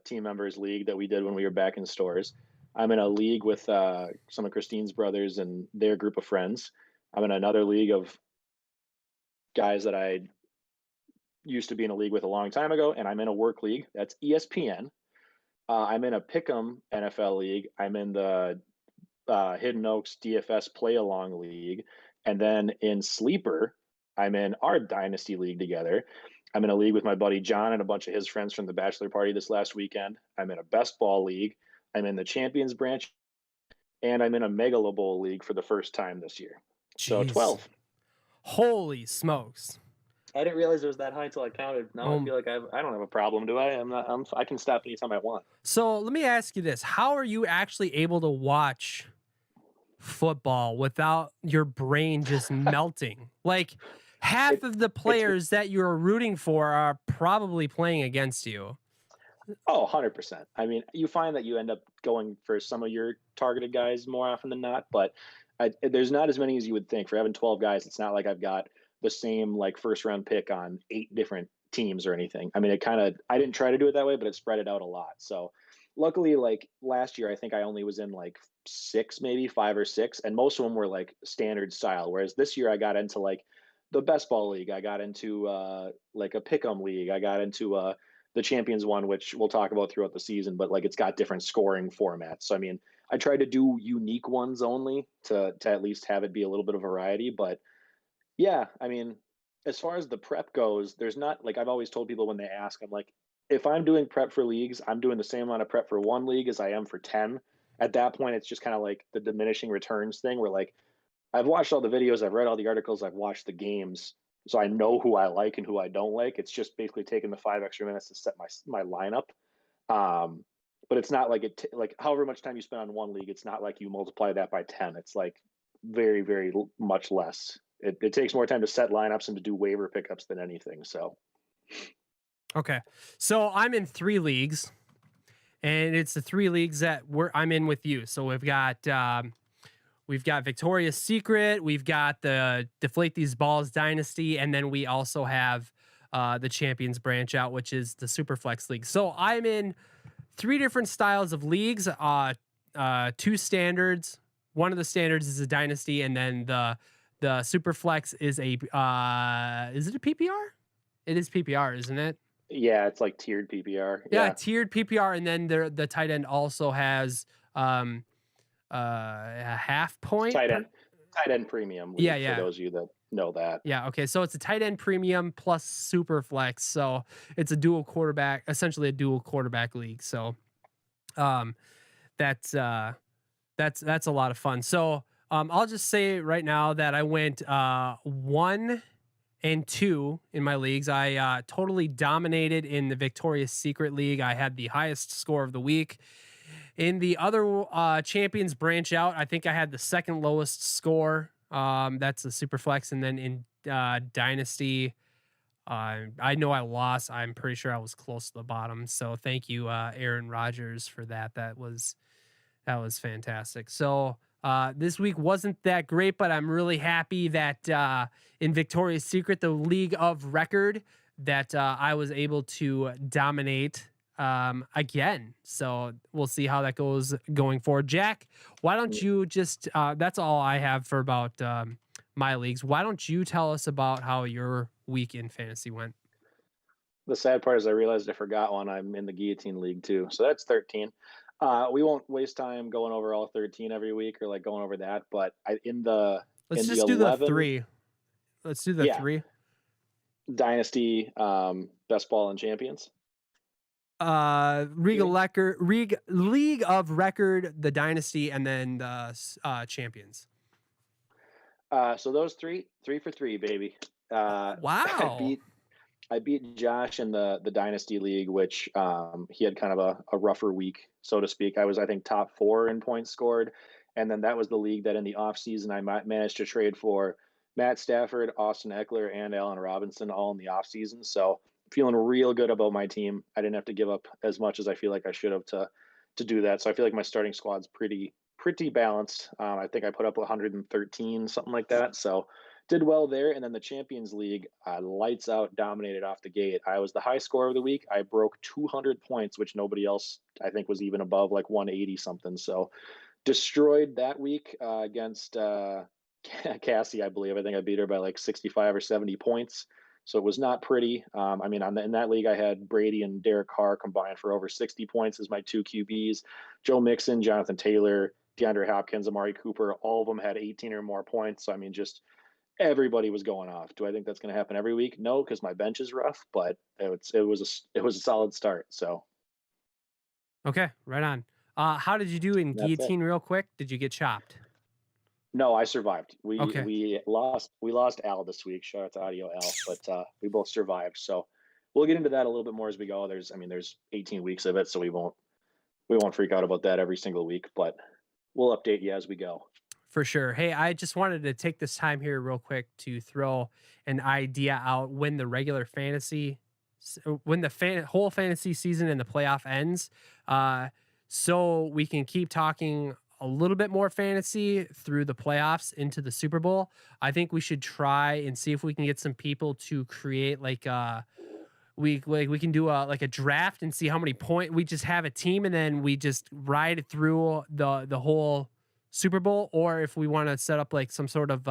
B: team members league that we did when we were back in stores. I'm in a league with some of Christine's brothers and their group of friends. I'm in another league of guys that I used to be in a league with a long time ago, and I'm in a work league. That's ESPN. I'm in a Pick'em NFL league. I'm in the Hidden Oaks DFS Play Along League. And then in Sleeper, I'm in our Dynasty League together. I'm in a league with my buddy John and a bunch of his friends from the bachelor party this last weekend. I'm in a best ball league. I'm in the Champions branch, and I'm in a Megalo Bowl league for the first time this year. So
A: Jeez.
B: 12.
A: Holy smokes.
B: I didn't realize it was that high until I counted. Now I
A: Um,
B: feel like I don't have a problem, do I? I can stop anytime I want.
A: so let me ask you this. How are you actually able to watch football without your brain just melting? Like half
B: It
A: of the
B: it's
A: players that you're rooting for are probably playing against you.
B: Oh, 100%. I mean, you find that you end up going for some of your targeted guys more often than not, but there's not as many as you would think. For having 12 guys, it's not like I've got the same like first round pick on 8 different teams or anything. I mean, I didn't try to do it that way, but it spread it out a lot. So luckily, like last year, I think I only was in like 6, maybe 5 or 6, and most of them were like standard style. Whereas this year I got into like the best ball league. I got into like a pick'em league. I got into the champions one, which we'll talk about throughout the season, but like it's got different scoring formats. So I mean, I tried to do unique ones only to at least have it be a little bit of variety. But yeah, I mean, as far as the prep goes, there's not like I've always told people when they ask, I'm like, if I'm doing prep for leagues, I'm doing the same amount of prep for one league as I am for 10. At that point, it's just kind of like the diminishing returns thing where like I've watched all the videos, I've read all the articles, I've watched the games, so I know who I like and who I don't like. It's just basically taking the 5 extra minutes to set my lineup. Um, but it's not like like however much time you spend on one league, it's not like you multiply that by 10. It's like very, very much less. It takes more time to set lineups and to do waiver pickups than anything. So
A: Okay. So I'm in 3 leagues, and it's the 3 leagues that I'm in with you. So we've got Victoria's Secret, we've got the Deflate These Balls Dynasty, and then we also have the Champions branch out, which is the Superflex League. So I'm in 3 different styles of leagues, 2 standards. One of the standards is a dynasty, and then the Superflex is it a PPR? It is PPR, isn't it?
B: yeah, it's like tiered PPR.
A: Yeah,
B: Yeah,
A: tiered PPR, and then the tight end also has a half
B: it's
A: point per.
B: tight end premium
A: Yeah,
B: league for
A: yeah.
B: those of you that know that.
A: Yeah, okay. So it's a tight end premium plus super flex. So it's a dual quarterback, essentially a dual quarterback league. So um that's that's a lot of fun. So I'll just say right now that I went 1 and 2 in my leagues. I totally dominated in the Victoria's Secret League. I had the highest score of the week. In the other champions branch out, I think I had the second lowest score. That's the super flex, and then in dynasty, I know I lost. I'm pretty sure I was close to the bottom. So thank you, Aaron Rodgers, for that. That was fantastic. So this week wasn't that great, but I'm really happy that in Victoria's Secret, the league of record, that I was able to dominate again. So we'll see how that goes going forward. Jack, why don't you just, that's all I have for about my leagues. Why don't you tell us about how your week in fantasy went?
B: The sad part is I realized I forgot one. I'm in the guillotine league too, so that's 13. We won't waste time going over all 13 every week or like going over that. But
A: Let's
B: in the
A: just do the
B: 11,
A: 3. Let's do the
B: yeah,
A: 3.
B: dynasty, best ball and champions. You mean?
A: League of Record, the Dynasty, and then the Champions.
B: So those three for three, baby. I
A: Wow.
B: beat Josh in the dynasty league, which he had kind of a rougher week, so to speak. I was, I think, top 4 in points scored, and then that was the league that in the offseason I managed to trade for Matt Stafford, Austin Eckler, and Allen Robinson all in the offseason. So feeling real good about my team. I didn't have to give up as much as I feel like I should have to do that. So I feel like my starting squad's pretty balanced. I think I put up 113, something like that. So did well there. And then the Champions League, lights out, dominated off the gate. I was the high scorer of the week. I broke 200 points, which nobody else, I think, was even above like 180 something. So destroyed that week against Cassie, I believe. I think I beat her by like 65 or 70 points. So it was not pretty. I mean, in that league, I had Brady and Derek Carr combined for over 60 points as my 2 QBs. Joe Mixon, Jonathan Taylor, DeAndre Hopkins, Amari Cooper, all of them had 18 or more points. So, I mean, just everybody was going off. Do I think that's going to happen every week? No, because my bench is rough, but it was a solid start. So
A: Okay, right on. How did you do in
B: that's it.
A: Guillotine real quick? Did you get chopped?
B: No, I survived. We
A: Okay,
B: we lost we lost Al this week. Shout out to Audio Al, but we both survived. So we'll get into that a little bit more as we go. There's 18 weeks of it, so we won't freak out about that every single week, but we'll update you as we go.
A: for sure. Hey, I just wanted to take this time here real quick to throw an idea out when the regular fantasy, when the whole fantasy season and the playoff ends. So we can keep talking a little bit more fantasy through the playoffs into the Super Bowl. I think we should try and see if we can get some people to create like we can do a draft and see how many point we just have a team and then we just ride it through the whole Super Bowl, or if we want to set up like some sort of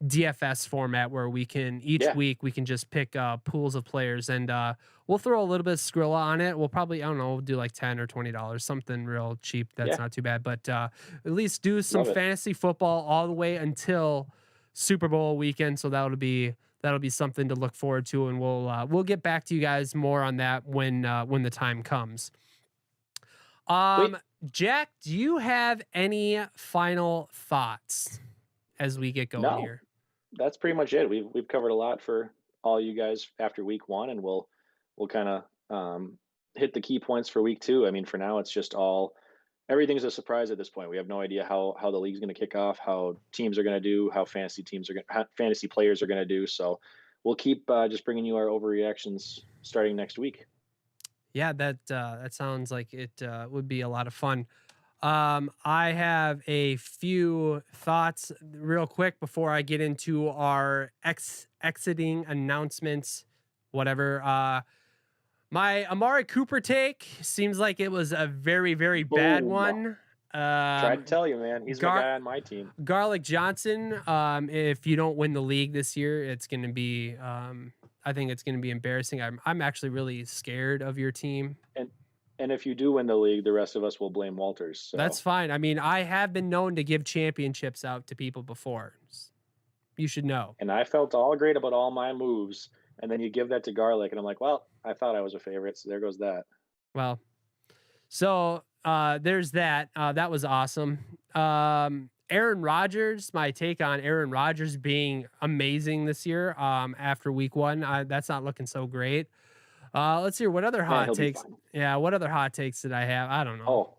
A: DFS format where we can each
B: Yeah,
A: week we can just pick pools of players, and we'll throw a little bit of Skrilla on it. We'll probably, I don't know, we'll do like $10 or $20, something real cheap. That's
B: yeah,
A: not too bad, but at least do some
B: love it.
A: fantasy football all the way until Super Bowl weekend. So that'll be something to look forward to, and we'll get back to you guys more on that when the time comes. Um,
B: Sweet.
A: Jack, do you have any final thoughts as we get going
B: No,
A: here?
B: that's pretty much it. We've covered a lot for all you guys after week 1, and we'll kind of hit the key points for week 2. I mean, for now, it's just all everything's a surprise at this point. We have no idea how the league's going to kick off, how teams are going to do, how fantasy teams are going, how fantasy players are going to do. So we'll keep just bringing you our overreactions starting next week.
A: Yeah, that sounds like it would be a lot of fun. I have a few thoughts real quick before I get into our exiting announcements. Whatever. My Amari Cooper take seems like it was a very, very bad
B: Boom!
A: one.
B: Tried to
A: Um,
B: tell you, man. He's my
A: Gar-
B: guy on my team.
A: Garlic Johnson. If you don't win the league this year, it's going to be. I think it's going to be embarrassing. I'm actually really scared of your team.
B: And and if you do win the league, the rest of us will blame Walters.
A: That's
B: So,
A: fine. I mean, I have been known to give championships out to people before. You should know.
B: and I felt all great about all my moves, and then you give that to Garlic, and I'm like, well, I thought I was a favorite, so there goes that.
A: Well, so there's that. That was awesome. Aaron Rodgers, my take on Aaron Rodgers being amazing this year after week one. That's not looking so great. Let's see what other
B: Man,
A: hot
B: he'll be
A: takes.
B: fine.
A: Yeah, what other hot takes did I have? I don't know.
B: Oh,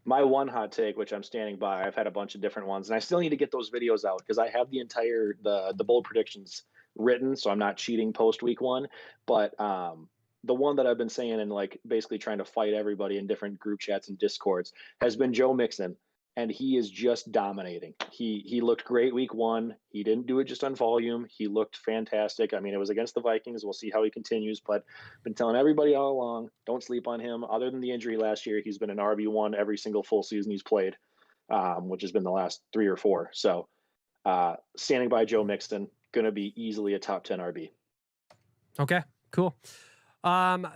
B: my one hot take, which I'm standing by, I've had a bunch of different ones, and I still need to get those videos out because I have the entire the bold predictions written, so I'm not cheating post week one. But the one that I've been saying and like basically trying to fight everybody in different group chats and discords has been Joe Mixon, and he is just dominating. He looked great week one. He didn't do it just on volume. He looked fantastic. I mean, it was against the Vikings. We'll see how he continues, but I've been telling everybody all along, don't sleep on him. Other than the injury last year, he's been an RB1 every single full season he's played, which has been the last 3 or 4. So standing by Joe Mixon, going to be easily a top 10 RB.
A: Okay, cool.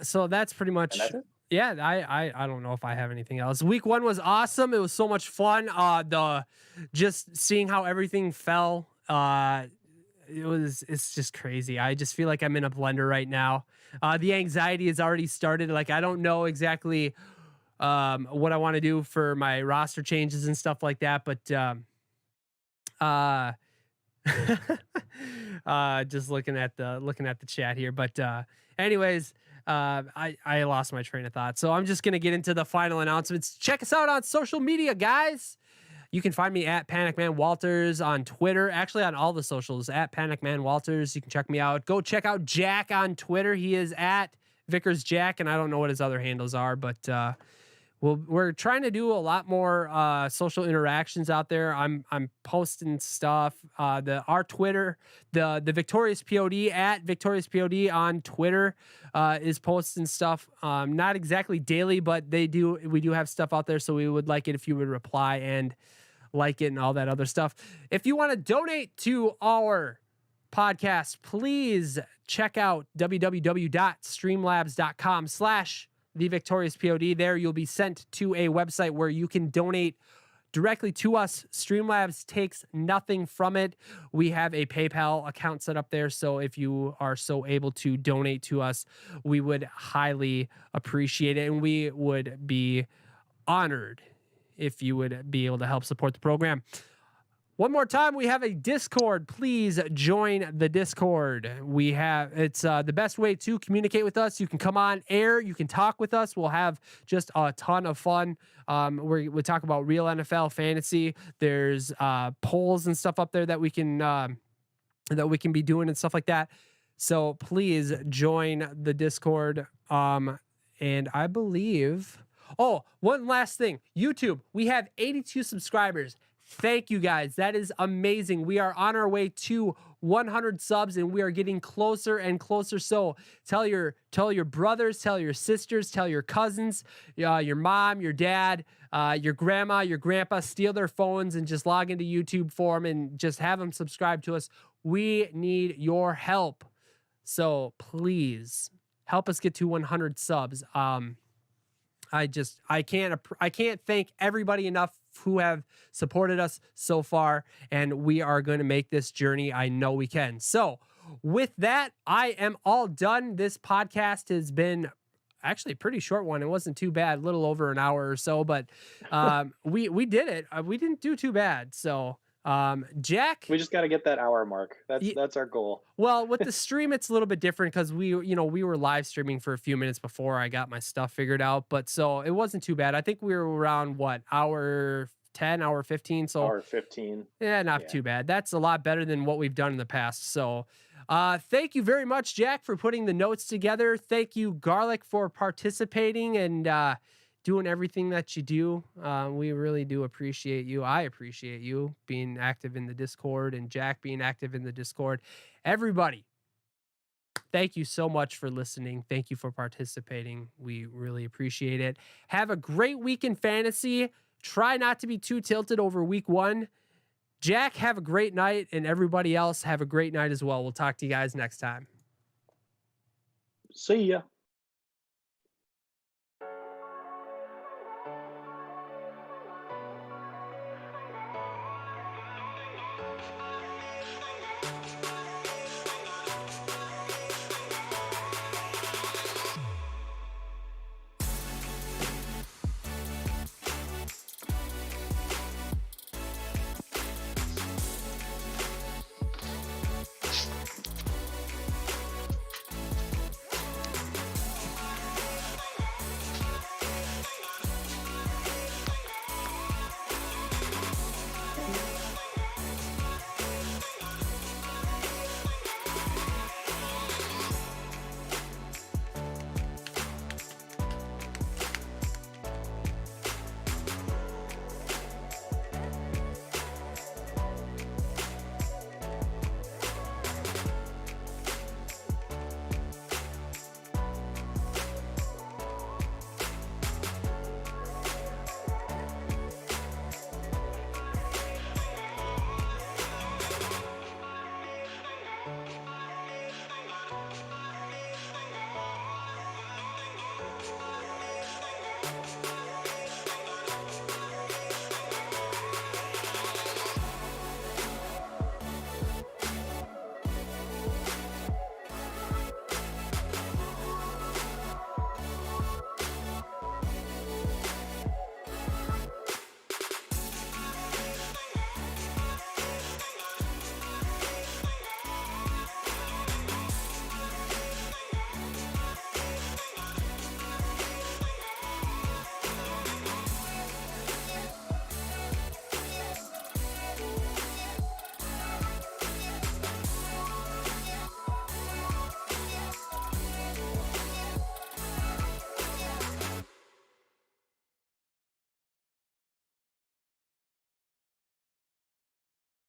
A: So that's pretty
B: And
A: much.
B: that's it.
A: Yeah, I don't know if I have anything else. Week one was awesome. It was so much fun. The just seeing how everything fell. It's just crazy. I just feel like I'm in a blender right now. The anxiety has already started. Like I don't know exactly what I want to do for my roster changes and stuff like that, but uh just looking at the chat here, but anyways, I lost my train of thought, so I'm just gonna get into the final announcements. Check us out on social media, guys. You can find me at Panicman Walters on Twitter, actually on all the socials at Panicman Walters. You can check me out. Go check out Jack on Twitter. He is at Vickers Jack, and I don't know what his other handles are, but we're trying to do a lot more social interactions out there. I'm posting stuff. Our Twitter, the Victorious Pod at Victorious Pod on Twitter is posting stuff. Not exactly daily, but we do have stuff out there. So we would like it if you would reply and like it and all that other stuff. If you want to donate to our podcast, please check out www.streamlabs.com/The Victorious Pod. There you'll be sent to a website where you can donate directly to us. Streamlabs takes nothing from it. We have a PayPal account set up there, so if you are so able to donate to us, we would highly appreciate it, and we would be honored if you would be able to help support the program. One more time, we have a Discord. Please join the Discord. It's the best way to communicate with us. You can come on air. You can talk with us. We'll have just a ton of fun. We talk about real NFL fantasy. There's polls and stuff up there that we can be doing and stuff like that. So please join the Discord. And I believe. Oh, one last thing. YouTube. We have 82 subscribers. Thank you guys. That is amazing. We are on our way to 100 subs and we are getting closer and closer. So tell your brothers, tell your sisters, tell your cousins, your mom, your dad, your grandma, your grandpa, steal their phones and just log into YouTube for them and just have them subscribe to us. We need your help. So please help us get to 100 subs. I can't thank everybody enough who have supported us so far, and we are going to make this journey. I know we can. So with that, I am all done. This podcast has been actually a pretty short one. It wasn't too bad, a little over an hour or so, but we did it. We didn't do too bad. So Jack,
B: We just got to get that hour mark. That's our goal.
A: well, with the stream, it's a little bit different because we were live streaming for a few minutes before I got my stuff figured out. But so it wasn't too bad. I think we were around what, hour 10, hour 15. So
B: Hour 15.
A: yeah, not
B: Yeah.
A: too bad. That's a lot better than what we've done in the past. So thank you very much, Jack, for putting the notes together. Thank you, Garlic, for participating and doing everything that you do. We really do appreciate you. I appreciate you being active in the Discord and Jack being active in the Discord. Everybody, thank you so much for listening. Thank you for participating. We really appreciate it. Have a great week in fantasy. Try not to be too tilted over week one. Jack, have a great night, and everybody else have a great night as well. We'll talk to you guys next time.
B: See ya.